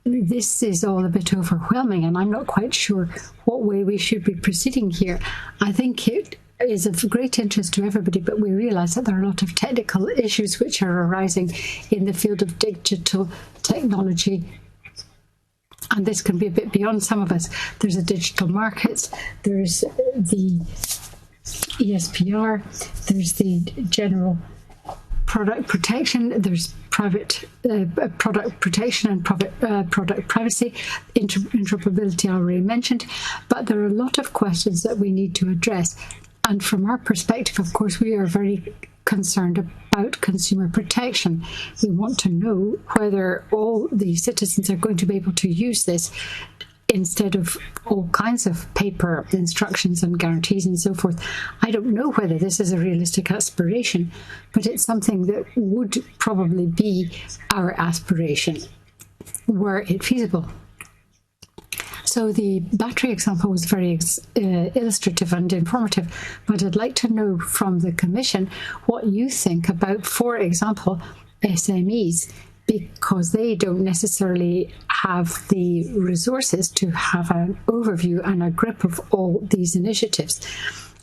L: This is all a bit overwhelming, and I'm not quite sure what way we should be proceeding here. I think it is of great interest to everybody, but we realise that there are a lot of technical issues which are arising in the field of digital technology and this can be a bit beyond some of us. There's a digital market, there's the ESPR, there's the general product protection, there's private product protection and product privacy, interoperability I already mentioned, but there are a lot of questions that we need to address. And from our perspective, of course, we are very concerned about consumer protection. We want to know whether all the citizens are going to be able to use this instead of all kinds of paper instructions and guarantees and so forth. I don't know whether this is a realistic aspiration, but it's something that would probably be our aspiration were it feasible. So the battery example was very illustrative and informative, but I'd like to know from the Commission what you think about, for example, SMEs, because they don't necessarily have the resources to have an overview and a grip of all these initiatives.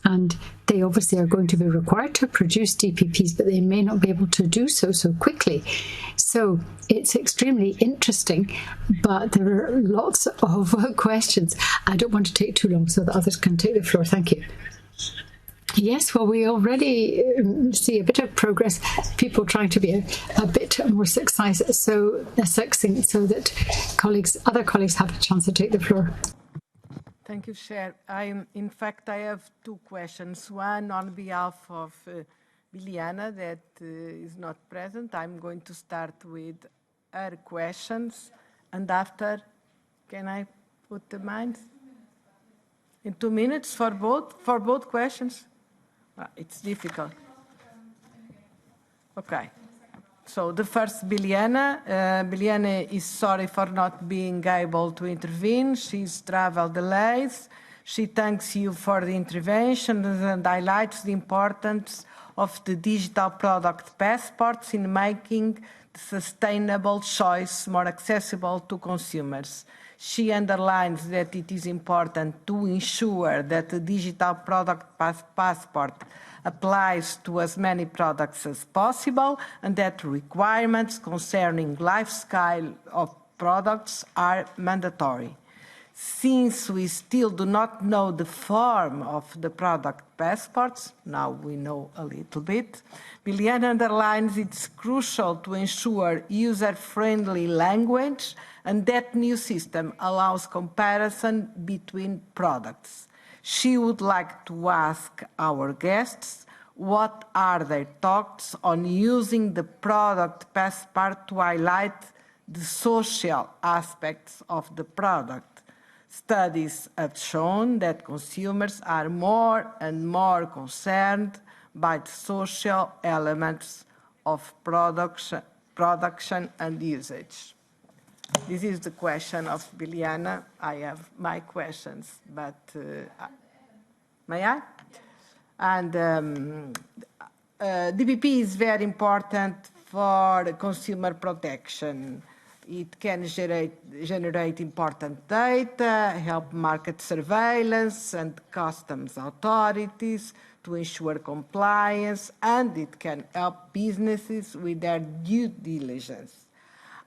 L: And they obviously are going to be required to produce DPPs, but they may not be able to do so quickly. So it's extremely interesting, but there are lots of questions. I don't want to take too long so that others can take the floor. Thank you. Yes, well, we already see a bit of progress, people trying to be a bit more succinct so that other colleagues have a chance to take the floor.
M: Thank you, Chair. In fact, I have two questions. One on behalf of Biliana that is not present. I'm going to start with her questions, and after, can I put the mine? In 2 minutes for both questions? It's difficult. Okay. So the first, Biliana. Biliana is sorry for not being able to intervene. She's travel delays. She thanks you for the intervention and highlights the importance of the digital product passports in making the sustainable choice more accessible to consumers. She underlines that it is important to ensure that the digital product passport applies to as many products as possible and that requirements concerning lifestyle of products are mandatory. Since we still do not know the form of the product passports, now we know a little bit, Biliana underlines it's crucial to ensure user-friendly language and that new system allows comparison between products. She would like to ask our guests what are their thoughts on using the product passport to highlight the social aspects of the product. Studies have shown that consumers are more and more concerned by the social elements of production and usage. This is the question of Biliana. I have my questions, but may I? And DPP is very important for consumer protection. It can generate important data, help market surveillance and customs authorities to ensure compliance, and it can help businesses with their due diligence.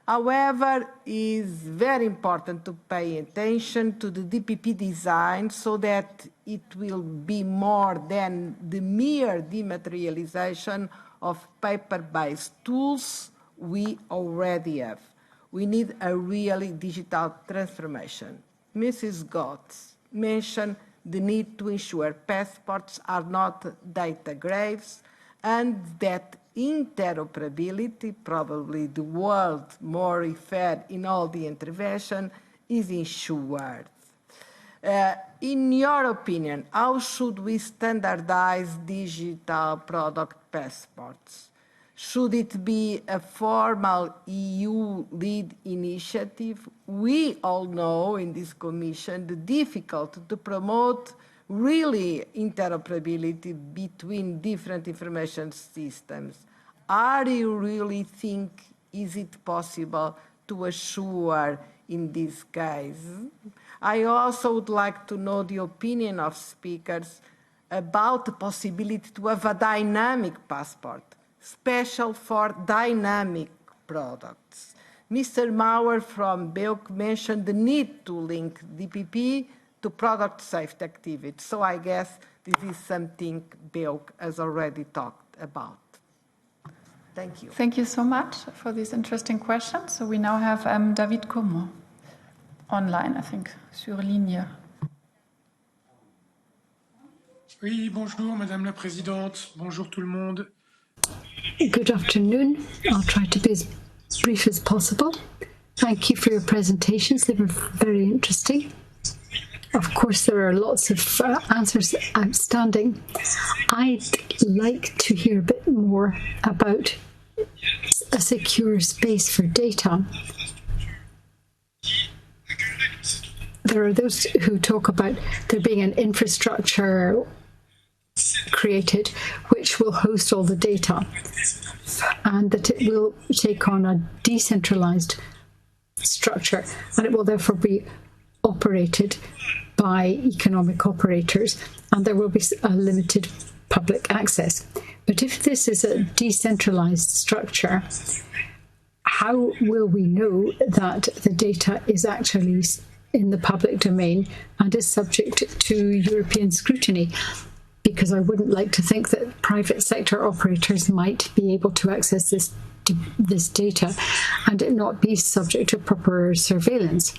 M: However, it is very important to pay attention to the DPP design so that it will be more than the mere dematerialization of paper-based tools we already have. We need a really digital transformation. Mrs. Gotts mentioned the need to ensure passports are not data graves and that interoperability, probably the word more referred in all the intervention, is ensured. In your opinion, how should we standardize digital product passports? Should it be a formal EU-led initiative? We all know in this Commission the difficulty to promote really interoperability between different information systems. Are you really think, is it possible to assure in this case? I also would like to know the opinion of speakers about the possibility to have a dynamic passport, special for dynamic products, Mr. Mauer from BEUC mentioned the need to link DPP to product safety activities. So I guess this is something BEUC has already talked about. Thank you.
A: Thank you so much for these interesting questions. So we now have David Como online, I think, sur ligne.
N: Oui, bonjour Madame la Présidente. Bonjour tout le monde.
L: Good afternoon. I'll try to be as brief as possible. Thank you for your presentations. They were very interesting. Of course, there are lots of answers outstanding. I'd like to hear a bit more about a secure space for data. There are those who talk about there being an infrastructure created which will host all the data and that it will take on a decentralized structure and it will therefore be operated by economic operators and there will be a limited public access. But if this is a decentralized structure, how will we know that the data is actually in the public domain and is subject to European scrutiny? Because I wouldn't like to think that private sector operators might be able to access this data and it not be subject to proper surveillance.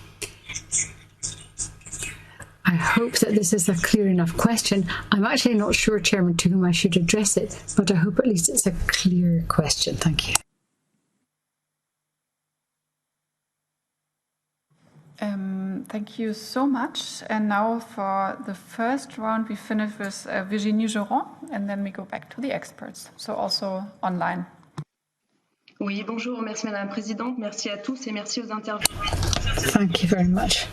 L: I hope that this is a clear enough question. I'm actually not sure, Chairman, to whom I should address it, but I hope at least it's a clear question. Thank you.
A: Thank you so much. And now for the first round, we finish with Virginie Geron, and then we go back to the experts, so also online.
O: Oui, bonjour, merci Madame la Présidente, merci à tous et merci aux intervenants.
L: Thank you very much.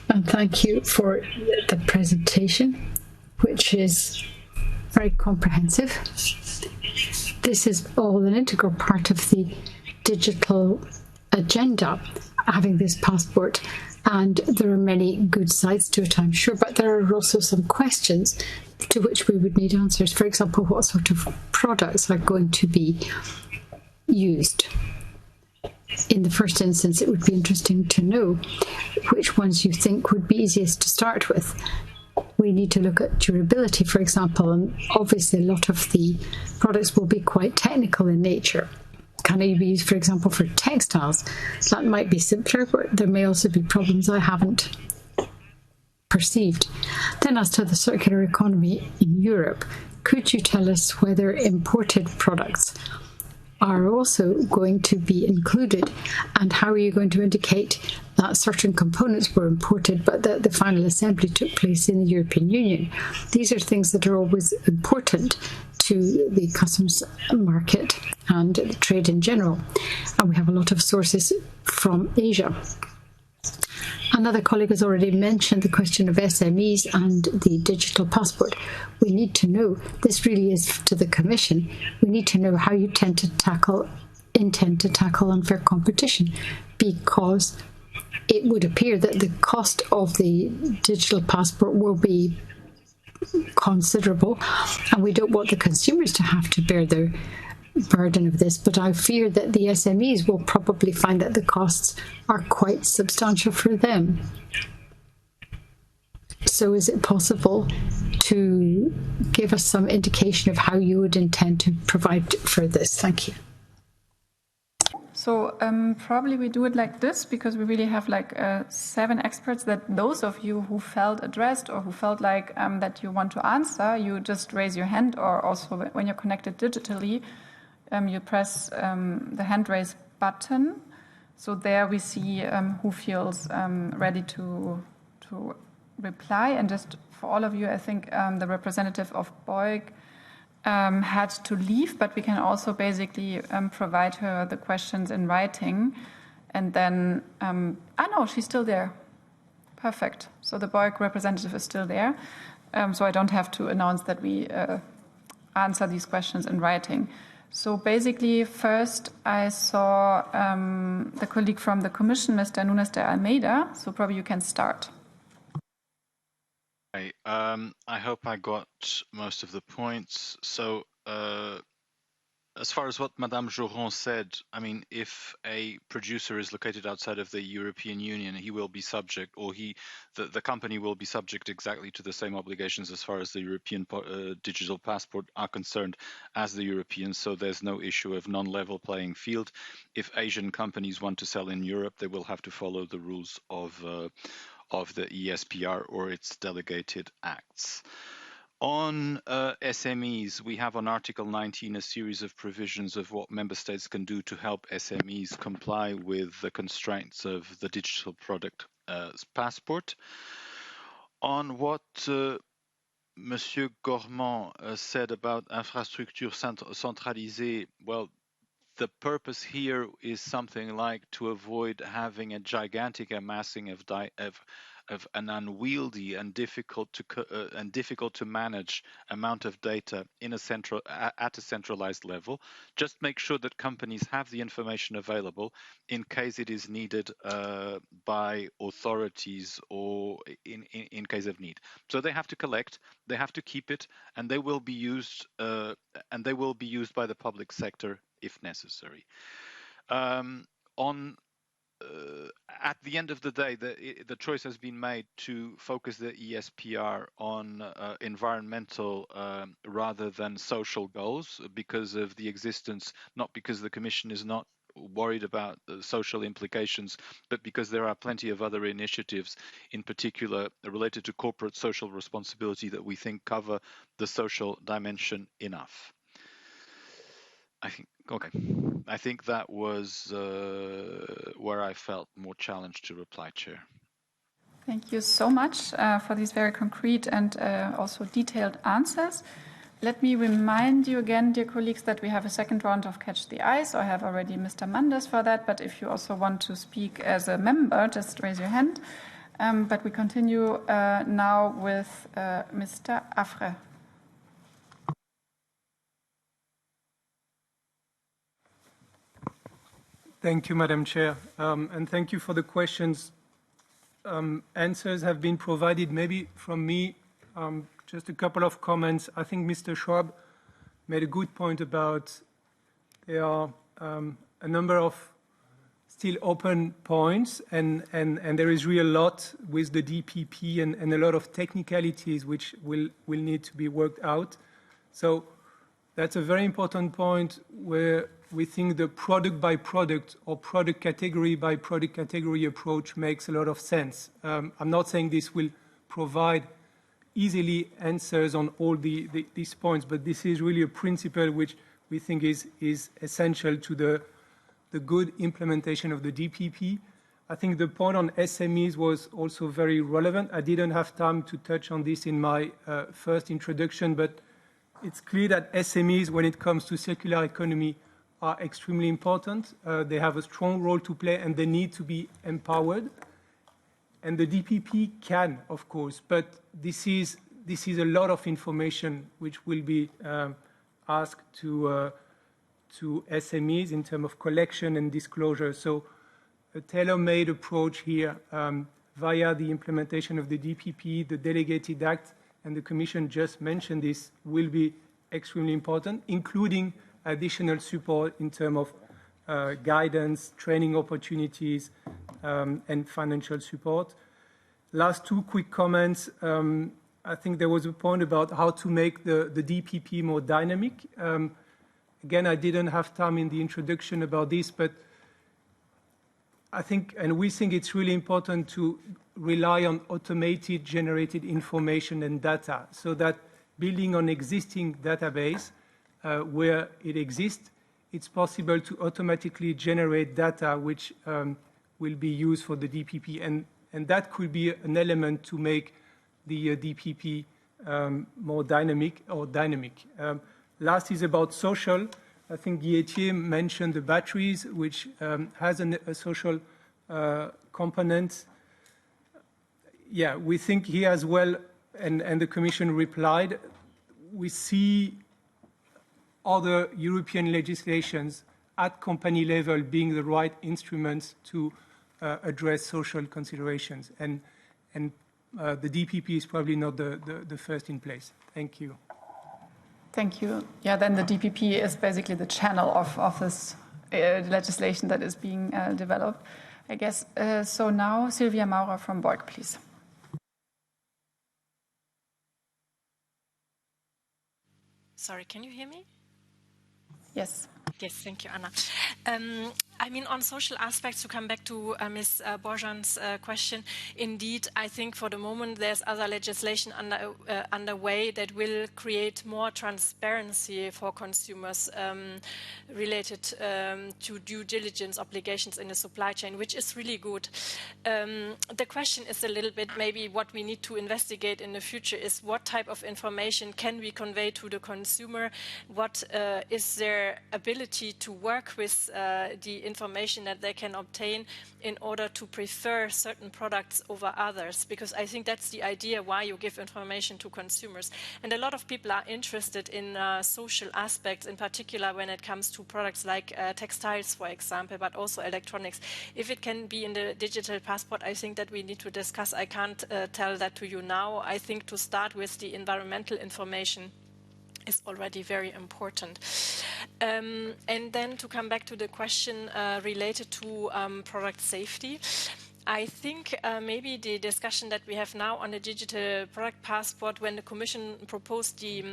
L: And thank you for the presentation, which is very comprehensive. This is all an integral part of the digital agenda, having this passport, and there are many good sides to it, I'm sure, but there are also some questions to which we would need answers. For example, what sort of products are going to be used? In the first instance, it would be interesting to know which ones you think would be easiest to start with. We need to look at durability, for example, and obviously a lot of the products will be quite technical in nature. Can it be used, for example, for textiles? That might be simpler, but there may also be problems I haven't perceived. Then as to the circular economy in Europe, could you tell us whether imported products are also going to be included, and how are you going to indicate that certain components were imported but that the final assembly took place in the European Union? These are things that are always important to the customs market and trade in general, and we have a lot of sources from Asia. Another colleague has already mentioned the question of SMEs and the digital passport. We need to know, this really is to the Commission, we need to know how you intend to tackle unfair competition, because it would appear that the cost of the digital passport will be considerable, and we don't want the consumers to have to bear the burden of this, but I fear that the SMEs will probably find that the costs are quite substantial for them. So is it possible to give us some indication of how you would intend to provide for this? Thank you.
A: So probably we do it like this, because we really have like 7 experts, that those of you who felt addressed or who felt like that you want to answer, you just raise your hand, or also when you're connected digitally, you press the hand raise button. So there we see who feels ready to reply. And just for all of you, I think the representative of BEUC had to leave, but we can also basically provide her the questions in writing. And then, no, she's still there. Perfect. So the BEUC representative is still there. So I don't have to announce that we answer these questions in writing. So basically, first I saw the colleague from the Commission, Mr. Nunes de Almeida. So probably you can start.
J: Okay, I hope I got most of the points. So as far as what Madame Joron said, I mean, if a producer is located outside of the European Union, he will be subject, or the company will be subject exactly to the same obligations as far as the European digital passport are concerned as the Europeans. So there's no issue of non-level playing field. If Asian companies want to sell in Europe, they will have to follow the rules of the ESPR or its delegated acts. On SMEs, we have on Article 19 a series of provisions of what member states can do to help SMEs comply with the constraints of the digital product passport. On what Monsieur Gormand said about infrastructure centralisée, well, the purpose here is something like to avoid having a gigantic amassing of an unwieldy and difficult to manage amount of data in at a centralized level. Just make sure that companies have the information available in case it is needed by authorities or in case of need. So they have to collect, they have to keep it, and they will be used by the public sector if necessary. At the end of the day, the choice has been made to focus the ESPR on environmental rather than social goals because of the existence, not because the Commission is not worried about the social implications, but because there are plenty of other initiatives, in particular related to corporate social responsibility, that we think cover the social dimension enough. I think that was where I felt more challenged to reply, Chair.
A: Thank you so much for these very concrete and also detailed answers. Let me remind you again, dear colleagues, that we have a second round of Catch the Eye. So I have already Mr. Manders for that, but if you also want to speak as a member, just raise your hand. But we continue now with Mr. Affre.
E: Thank you, Madam Chair, and thank you for the questions. Answers have been provided. Maybe from me, just a couple of comments. I think Mr. Schwab made a good point about there are a number of still open points, and there is really a lot with the DPP and a lot of technicalities which will need to be worked out. So that's a very important point where we think the product by product or product category by product category approach makes a lot of sense. I'm not saying this will provide easily answers on all these points, but this is really a principle which we think is essential to the good implementation of the DPP. I think the point on SMEs was also very relevant. I didn't have time to touch on this in my first introduction, but it's clear that SMEs, when it comes to circular economy, are extremely important. They have a strong role to play and they need to be empowered. And the DPP can, of course, but this is a lot of information which will be asked to SMEs in terms of collection and disclosure. So a tailor-made approach here via the implementation of the DPP, the Delegated Act, and the Commission just mentioned this, will be extremely important, including additional support in terms of guidance, training opportunities, and financial support. Last two quick comments. I think there was a point about how to make the DPP more dynamic. Again, I didn't have time in the introduction about this, but I think, and we think it's really important to rely on automated generated information and data so that building on existing database where it exists, it's possible to automatically generate data which will be used for the DPP. And that could be an element to make the DPP more dynamic or dynamic. Last is about social. I think Guy mentioned the batteries, which has a social component. Yeah, we think here as well, and the Commission replied, we see other European legislations at company level being the right instruments to address social considerations. And the DPP is probably not the first in place. Thank you.
A: Thank you. Yeah, then the DPP is basically the channel of this legislation that is being developed, I guess. So now, Silvia Maurer from Borg, please.
D: Sorry, can you hear me?
A: Yes.
D: Yes, thank you, Anna. I mean, on social aspects, to come back to Ms. Borjan's question, indeed, I think for the moment there's other legislation underway that will create more transparency for consumers related to due diligence obligations in the supply chain, which is really good. The question is a little bit maybe what we need to investigate in the future is what type of information can we convey to the consumer? What is their ability to work with the information that they can obtain in order to prefer certain products over others, because I think that's the idea why you give information to consumers. And a lot of people are interested in social aspects, in particular when it comes to products like textiles, for example, but also electronics. If it can be in the digital passport, I think that we need to discuss. I can't tell that to you now. I think to start with the environmental information is already very important. And then to come back to the question related to product safety, I think maybe the discussion that we have now on the digital product passport, when the Commission proposed the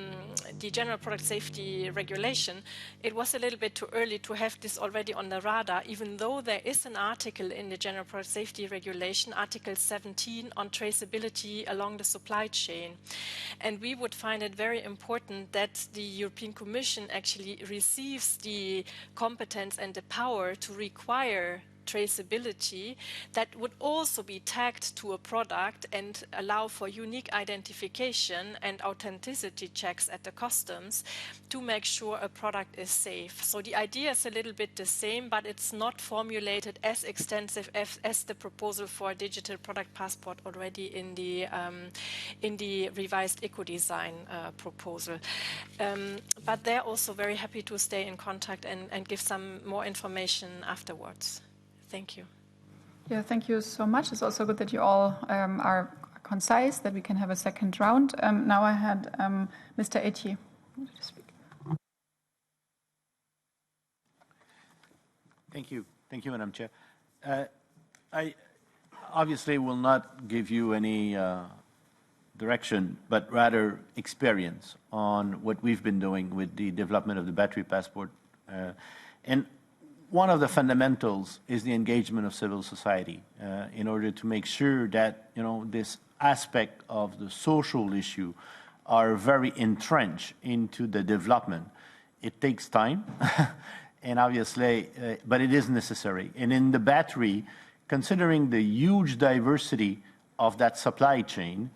D: general product safety regulation, it was a little bit too early to have this already on the radar, even though there is an article in the general product safety regulation, Article 17, on traceability along the supply chain. And we would find it very important that the European Commission actually receives the competence and the power to require traceability that would also be tagged to a product and allow for unique identification and authenticity checks at the customs to make sure a product is safe. So the idea is a little bit the same, but it's not formulated as extensive as the proposal for a digital product passport already in the revised eco-design proposal. But they're also very happy to stay in contact and give some more information afterwards. Thank you.
A: Yeah, thank you so much. It's also good that you all are concise, that we can have a second round. Now I had Mr. Etier.
F: Thank you. Thank you, Madam Chair. I obviously will not give you any direction, but rather experience on what we've been doing with the development of the battery passport. And one of the fundamentals is the engagement of civil society in order to make sure that this aspect of the social issue are very entrenched into the development. It takes time, and obviously, but it is necessary. And in the battery, considering the huge diversity of that supply chain,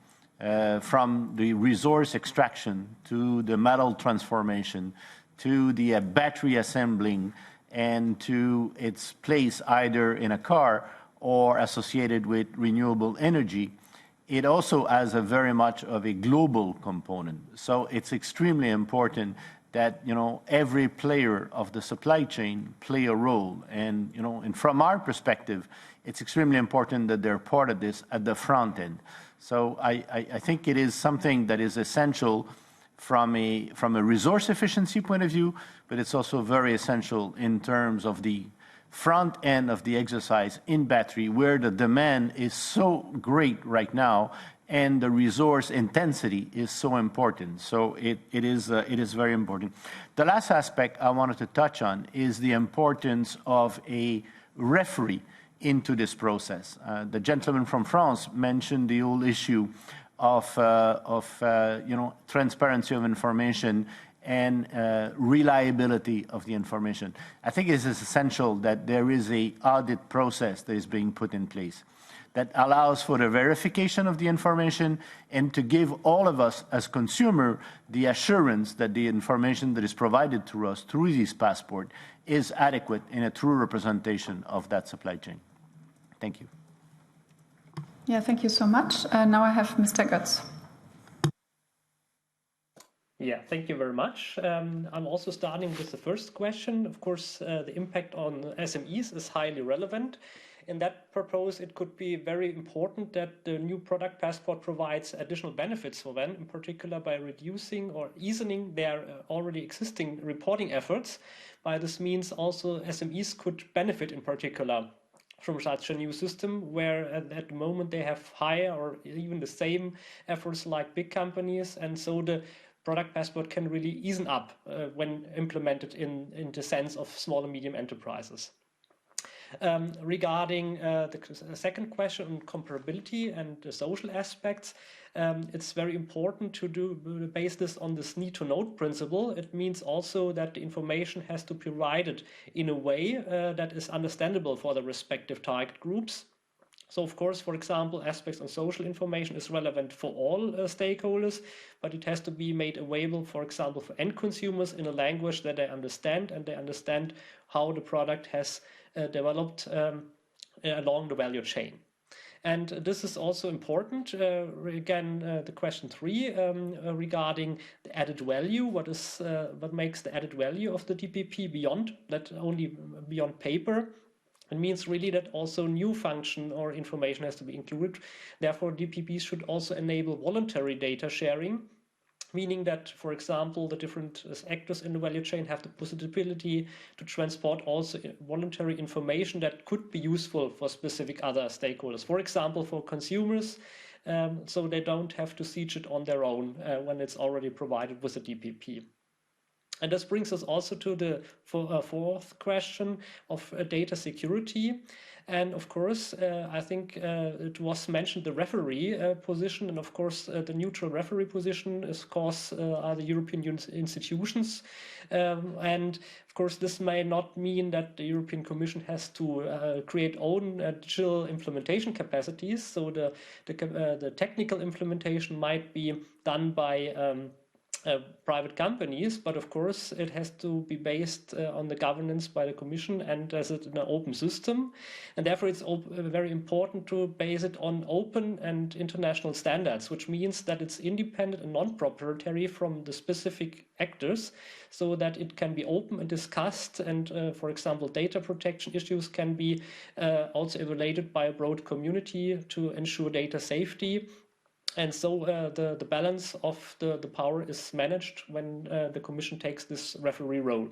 F: from the resource extraction to the metal transformation to the battery assembling, and to its place either in a car or associated with renewable energy, it also has a very much of a global component. So it's extremely important that every player of the supply chain play a role. And and from our perspective, it's extremely important that they're part of this at the front end. So I think it is something that is essential from a resource efficiency point of view, but it's also very essential in terms of the front end of the exercise in battery, where the demand is so great right now and the resource intensity is so important. So it is very important. The last aspect I wanted to touch on is the importance of a referee into this process. The gentleman from France mentioned the whole issue of transparency of information and reliability of the information. I think it is essential that there is an audit process that is being put in place that allows for the verification of the information and to give all of us as consumer the assurance that the information that is provided to us through this passport is adequate in a true representation of that supply chain. Thank you.
A: Yeah, thank you so much. Now I have Mr. Götz.
B: Yeah, thank you very much. I'm also starting with the first question. Of course, the impact on SMEs is highly relevant. in that purpose, it could be very important that the new product passport provides additional benefits for them, in particular by reducing or easing their already existing reporting efforts. By this means, also SMEs could benefit in particular from such a new system, where at the moment they have higher or even the same efforts like big companies, and so the product passport can really ease up when implemented in the sense of small and medium enterprises. Regarding the second question on comparability and the social aspects, it's very important to base this on this need-to-know principle. It means also that the information has to be provided in a way that is understandable for the respective target groups. So, of course, for example, aspects on social information is relevant for all stakeholders, but it has to be made available, for example, for end consumers in a language that they understand, and they understand how the product has developed along the value chain. And this is also important. Again, the question 3 regarding the added value. What makes the added value of the DPP beyond that, only beyond paper? It means really that also new function or information has to be included. Therefore, DPPs should also enable voluntary data sharing, meaning that, for example, the different actors in the value chain have the possibility to transport also voluntary information that could be useful for specific other stakeholders. For example, for consumers, so they don't have to siege it on their own when it's already provided with a DPP. And this brings us also to the fourth question of data security. And of course, I think it was mentioned the referee position. And of course, the neutral referee position is, of course, are the European institutions. And of course, this may not mean that the European Commission has to create own digital implementation capacities. So the technical implementation might be done by private companies, but of course it has to be based on the governance by the Commission and as it in an open system, and therefore it's very important to base it on open and international standards, which means that it's independent and non-proprietary from the specific actors, so that it can be open and discussed, and for example data protection issues can be also evaluated by a broad community to ensure data safety. And so the balance of the power is managed when the Commission takes this referee role.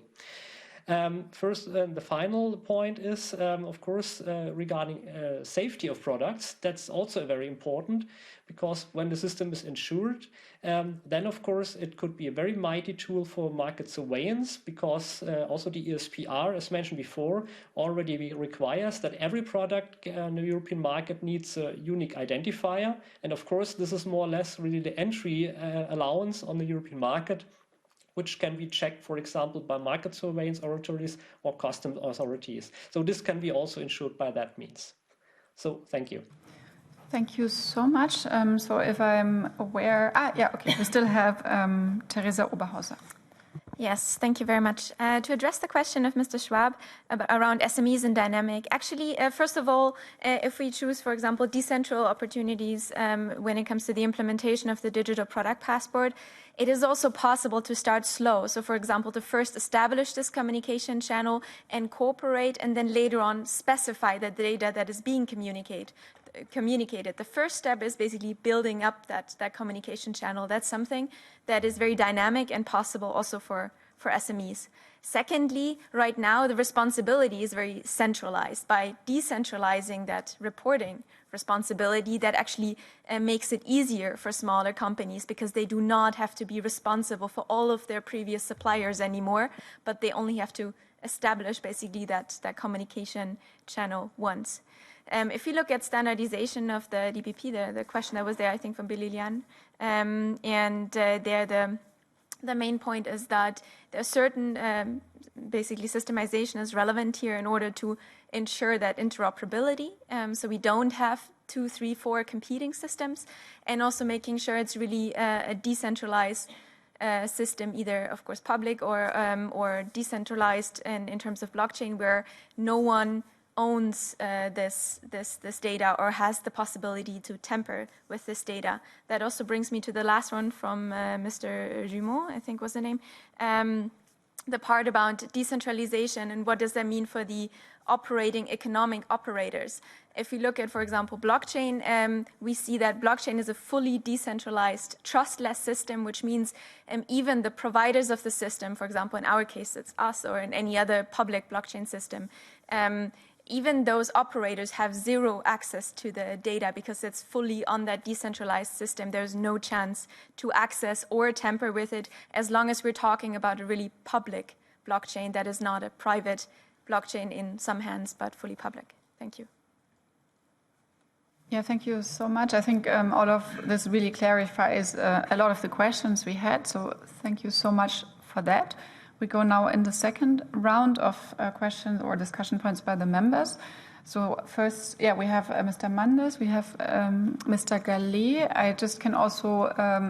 B: First, the final point is, of course, regarding safety of products. That's also very important, because when the system is ensured, then of course it could be a very mighty tool for market surveillance, because also the ESPR, as mentioned before, already requires that every product in the European market needs a unique identifier. And of course, this is more or less really the entry allowance on the European market, which can be checked, for example, by market surveillance authorities or customs authorities. So this can be also ensured by that means. So thank you.
A: Thank you so much. So if I'm aware, we still have Teresa Oberhauser.
G: Yes, thank you very much. To address the question of Mr. Schwab around SMEs and dynamic, actually, first of all, if we choose, for example, decentral opportunities when it comes to the implementation of the digital product passport, it is also possible to start slow. So, for example, to first establish this communication channel, incorporate, and then later on specify the data that is being communicated. The first step is basically building up that communication channel. That's something that is very dynamic and possible also for SMEs. Secondly, right now the responsibility is very centralized. By decentralizing that reporting responsibility, that actually makes it easier for smaller companies, because they do not have to be responsible for all of their previous suppliers anymore, but they only have to establish basically that communication channel once. If you look at standardization of the DPP, the question that was there, I think from Billy Lian, the main point is that there's certain, basically systemization is relevant here in order to ensure that interoperability, so we don't have 2, 3, 4 competing systems, and also making sure it's really a decentralized system, either of course public or decentralized in terms of blockchain, where no one owns this data or has the possibility to tamper with this data. That also brings me to the last one from Mr. Jumont, I think was the name. the part about decentralization and what does that mean for the operating economic operators. If we look at, for example, blockchain, we see that blockchain is a fully decentralized, trustless system, which means even the providers of the system, for example, in our case, it's us or in any other public blockchain system, even those operators have zero access to the data because it's fully on that decentralized system. There's no chance to access or tamper with it as long as we're talking about a really public blockchain that is not a private blockchain in some hands, but fully public. Thank you.
A: Yeah, thank you so much. I think all of this really clarifies a lot of the questions we had. So thank you so much for that. We go now in the second round of questions or discussion points by the members. So first, we have Mr. Manders, we have Mr. Gallet. I just can also,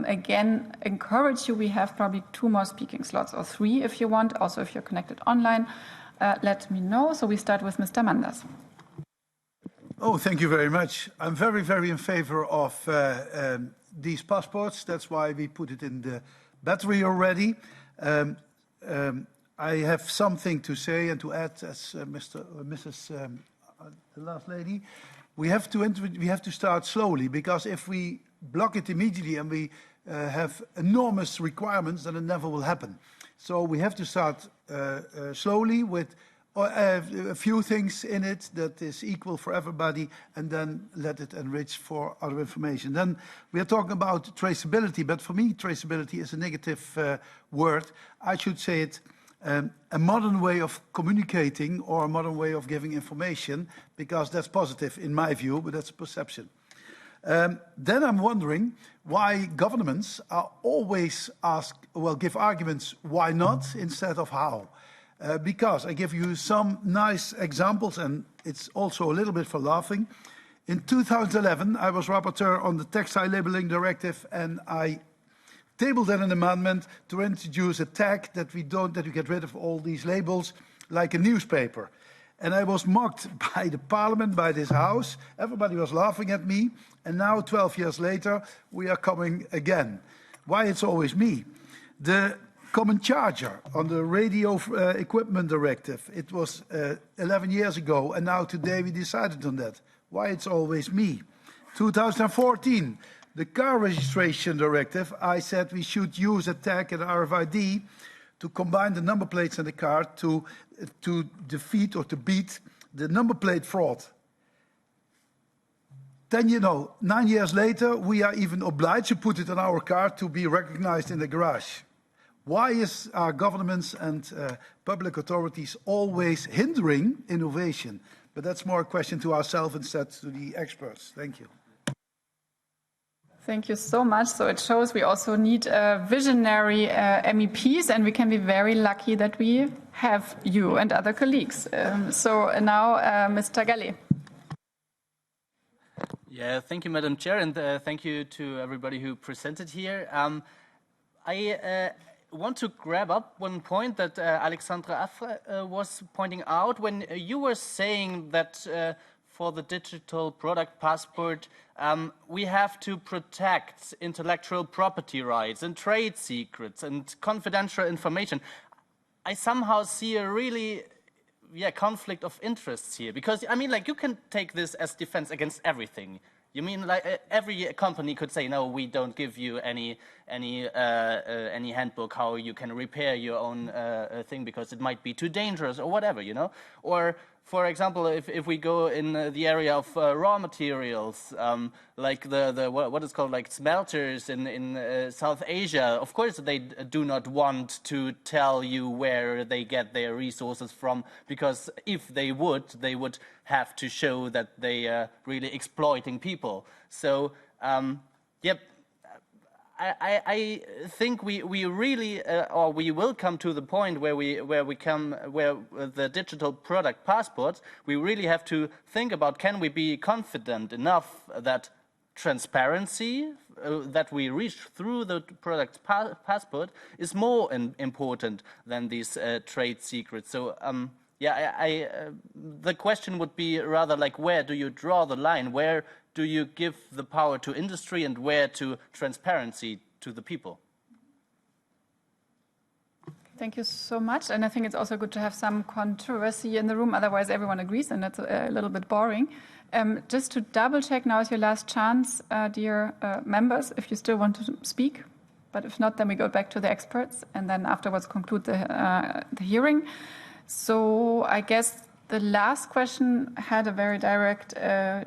A: again, encourage you. We have probably 2 more speaking slots or 3 if you want. Also, if you're connected online, let me know. So we start with Mr. Manders.
P: Oh, thank you very much. I'm very, very in favor of these passports. That's why we put it in the battery already. I have something to say and to add as Mrs. The last lady. We have to start slowly, because if we block it immediately and we have enormous requirements, then it never will happen. So we have to start slowly with a few things in it that is equal for everybody, and then let it enrich for other information. Then we are talking about traceability, but for me, traceability is a negative word. I should say it a modern way of communicating or a modern way of giving information, because that's positive in my view, but that's a perception. Then I'm wondering why governments are always give arguments why not instead of how. Because I give you some nice examples, and it's also a little bit for laughing. In 2011, I was rapporteur on the Textile Labeling Directive, and I tabled then an amendment to introduce a tag that we get rid of all these labels like a newspaper. And I was mocked by the Parliament, by this House. Everybody was laughing at me, and now 12 years later, we are coming again. Why it's always me? The common charger on the radio equipment directive. It was 11 years ago, and now today we decided on that. Why it's always me? 2014, the car registration directive. I said we should use a tag and RFID to combine the number plates in the car to defeat or to beat the number plate fraud. Then, 9 years later, we are even obliged to put it in our car to be recognized in the garage. Why is our governments and public authorities always hindering innovation? But that's more a question to ourselves instead to the experts. Thank you.
A: Thank you so much. So it shows we also need visionary MEPs, and we can be very lucky that we have you and other colleagues. So now, Mr. Gallet.
Q: Yeah, thank you, Madam Chair, and thank you to everybody who presented here. I want to grab up one point that Alexandra Affre was pointing out when you were saying that for the digital product passport, we have to protect intellectual property rights and trade secrets and confidential information. I somehow see a really conflict of interests here, because I mean, like, you can take this as defense against everything. You mean like every company could say, no, we don't give you any handbook how you can repair your own thing because it might be too dangerous or whatever, Or, for example, if we go in the area of raw materials, like what is called like smelters in South Asia, of course they do not want to tell you where they get their resources from, because if they would have to show that they are really exploiting people. So, I think we really or we will come to the point where the digital product passports, we really have to think about, can we be confident enough that transparency that we reach through the product passport is more important than these trade secrets. So the question would be rather like, where do you draw the line? Where do you give the power to industry and where to transparency to the people?
A: Thank you so much. And I think it's also good to have some controversy in the room. Otherwise, everyone agrees, and that's a little bit boring. Just to double check, now is your last chance, dear members, if you still want to speak. But if not, then we go back to the experts and then afterwards conclude the hearing. So I guess the last question had a very direct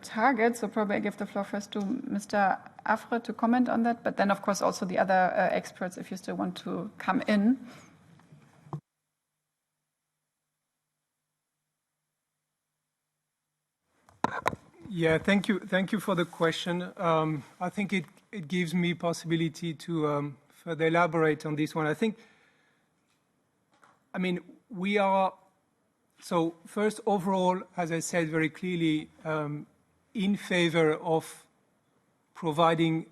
A: target. So probably I give the floor first to Mr. Affre to comment on that. But then, of course, also the other experts, if you still want to come in.
E: Yeah, thank you for the question. I think it gives me possibility to further elaborate on this one. We are, so first overall, as I said very clearly, in favor of providing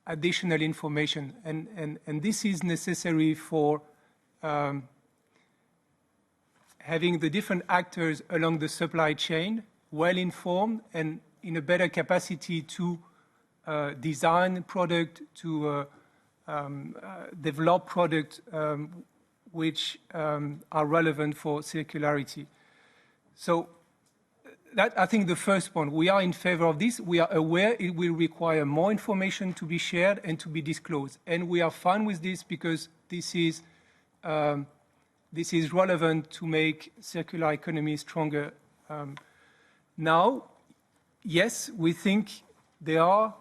E: additional information, and this is necessary for having the different actors along the supply chain well informed and in a better capacity to design product, to develop product which are relevant for circularity. So that, I think, the first point. We are in favor of this. We are aware it will require more information to be shared and to be disclosed. And we are fine with this because this is relevant to make circular economy stronger. Now, yes, we think there are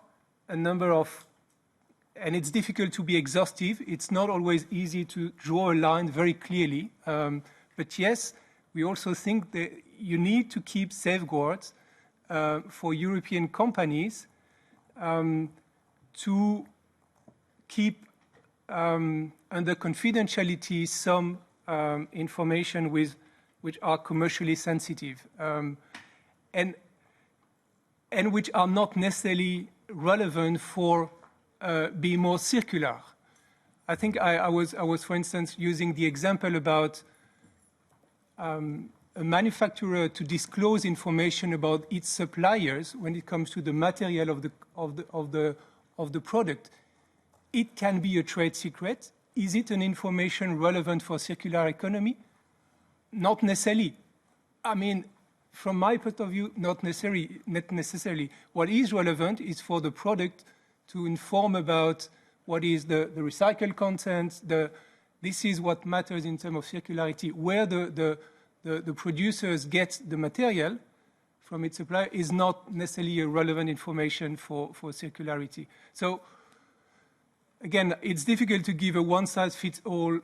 E: a number of, and it's difficult to be exhaustive. It's not always easy to draw a line very clearly. But yes, we also think that you need to keep safeguards for European companies to keep under confidentiality some information which are commercially sensitive. And which are not necessarily relevant for being more circular. I think I was, for instance, using the example about a manufacturer to disclose information about its suppliers when it comes to the material of the product. It can be a trade secret. Is it an information relevant for circular economy? Not necessarily. From my point of view, not necessarily. What is relevant is for the product to inform about what is the recycled content. This is what matters in terms of circularity. Where the producers get the material from its supplier is not necessarily a relevant information for circularity. So, again, it's difficult to give a one-size-fits-all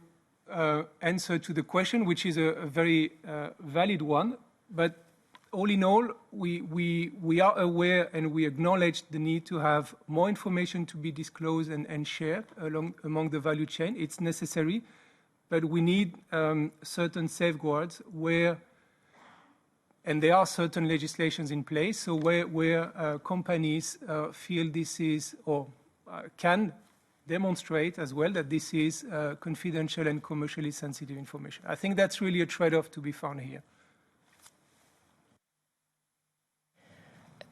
E: answer to the question, which is a very valid one. But all in all, we are aware and we acknowledge the need to have more information to be disclosed and shared among the value chain. It's necessary, but we need certain safeguards where, and there are certain legislations in place, so where companies feel this is, or can demonstrate as well that this is confidential and commercially sensitive information. I think that's really a trade-off to be found here.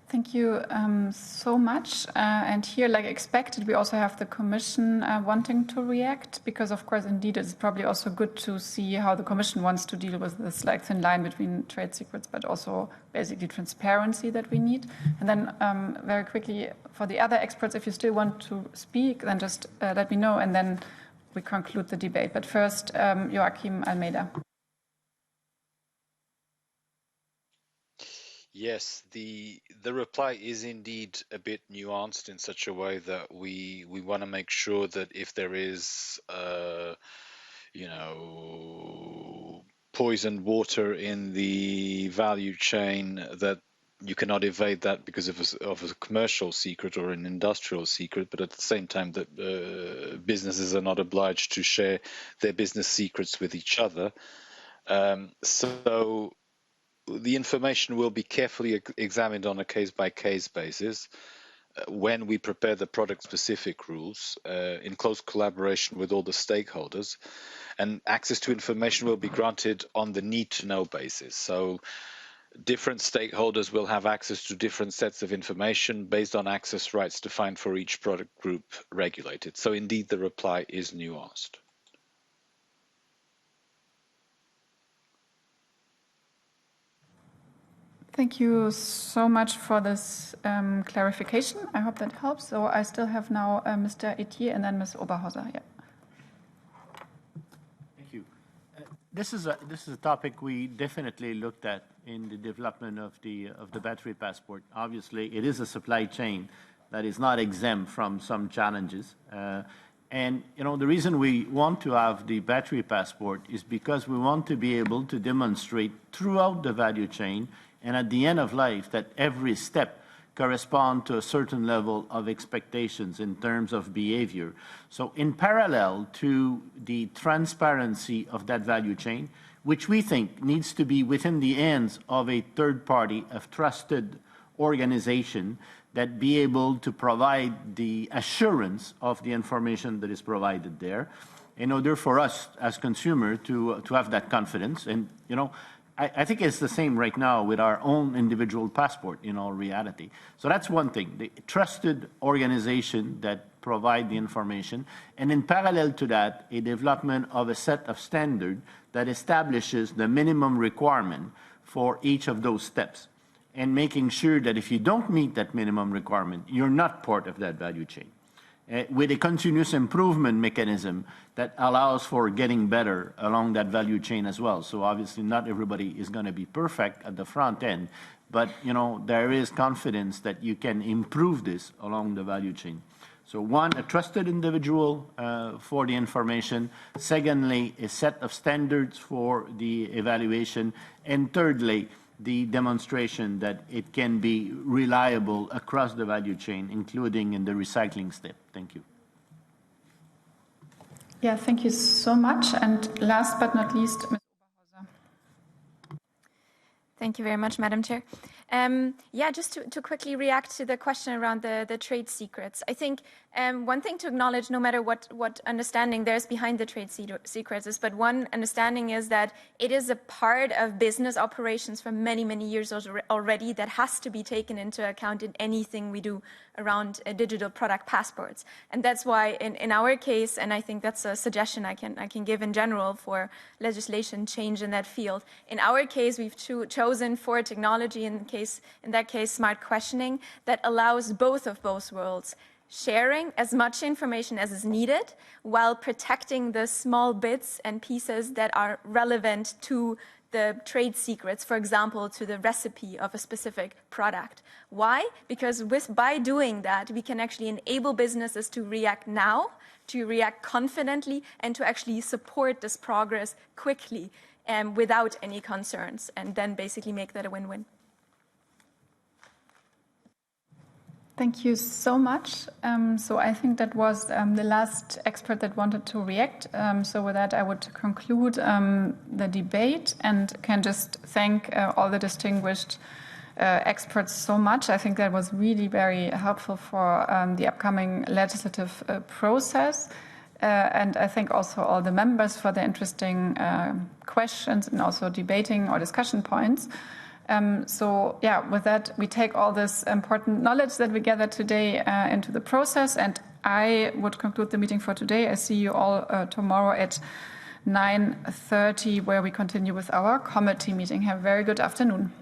A: Thank you so much. And here, like expected, we also have the Commission wanting to react because, of course, indeed, it's probably also good to see how the Commission wants to deal with this like thin line between trade secrets, but also basically transparency that we need. And then very quickly, for the other experts, if you still want to speak, then just let me know, and then we conclude the debate. But first, Joachim Almeida.
J: Yes, the reply is indeed a bit nuanced in such a way that we want to make sure that if there is, poisoned water in the value chain, that you cannot evade that because of a commercial secret or an industrial secret, but at the same time that businesses are not obliged to share their business secrets with each other. So the information will be carefully examined on a case-by-case basis when we prepare the product-specific rules in close collaboration with all the stakeholders. And access to information will be granted on the need-to-know basis. So different stakeholders will have access to different sets of information based on access rights defined for each product group regulated. So indeed, the reply is nuanced.
A: Thank you so much for this clarification. I hope that helps. So I still have now Mr. Etier and then Ms. Oberhauser. Yeah.
F: Thank you. This is a topic we definitely looked at in the development of the battery passport. Obviously, it is a supply chain that is not exempt from some challenges. And the reason we want to have the battery passport is because we want to be able to demonstrate throughout the value chain and at the end of life that every step corresponds to a certain level of expectations in terms of behavior. So in parallel to the transparency of that value chain, which we think needs to be within the hands of a third party, a trusted organization that be able to provide the assurance of the information that is provided there in order for us as consumers to have that confidence. And, I think it's the same right now with our own individual passport in all reality. So that's one thing, the trusted organization that provide the information. And in parallel to that, a development of a set of standards that establishes the minimum requirement for each of those steps and making sure that if you don't meet that minimum requirement, you're not part of that value chain. With a continuous improvement mechanism that allows for getting better along that value chain as well. So obviously not everybody is going to be perfect at the front end, but there is confidence that you can improve this along the value chain. So one, a trusted individual for the information. Secondly, a set of standards for the evaluation. And thirdly, the demonstration that it can be reliable across the value chain, including in the recycling step. Thank you.
A: Yeah, thank you so much. And last but not least, Ms. Oberhauser.
G: Thank you very much, Madam Chair. Yeah, just to quickly react to the question around the trade secrets. I think one thing to acknowledge, no matter what understanding there's behind the trade secrets, is but one understanding is that it is a part of business operations for many, many years already that has to be taken into account in anything we do around digital product passports. And that's why in our case, and I think that's a suggestion I can give in general for legislation change in that field. In our case, we've chosen for technology, in that case, smart questioning, that allows both of those worlds, sharing as much information as is needed while protecting the small bits and pieces that are relevant to the trade secrets, for example, to the recipe of a specific product. Why? Because by doing that, we can actually enable businesses to react now, to react confidently, and to actually support this progress quickly and without any concerns, and then basically make that a win-win.
A: Thank you so much. So I think that was the last expert that wanted to react. So with that, I would conclude the debate and can just thank all the distinguished experts so much. I think that was really very helpful for the upcoming legislative process. And I thank also all the members for the interesting questions and also debating or discussion points. So yeah, with that, we take all this important knowledge that we gathered today into the process, and I would conclude the meeting for today. I see you all tomorrow at 9:30, where we continue with our committee meeting. Have a very good afternoon.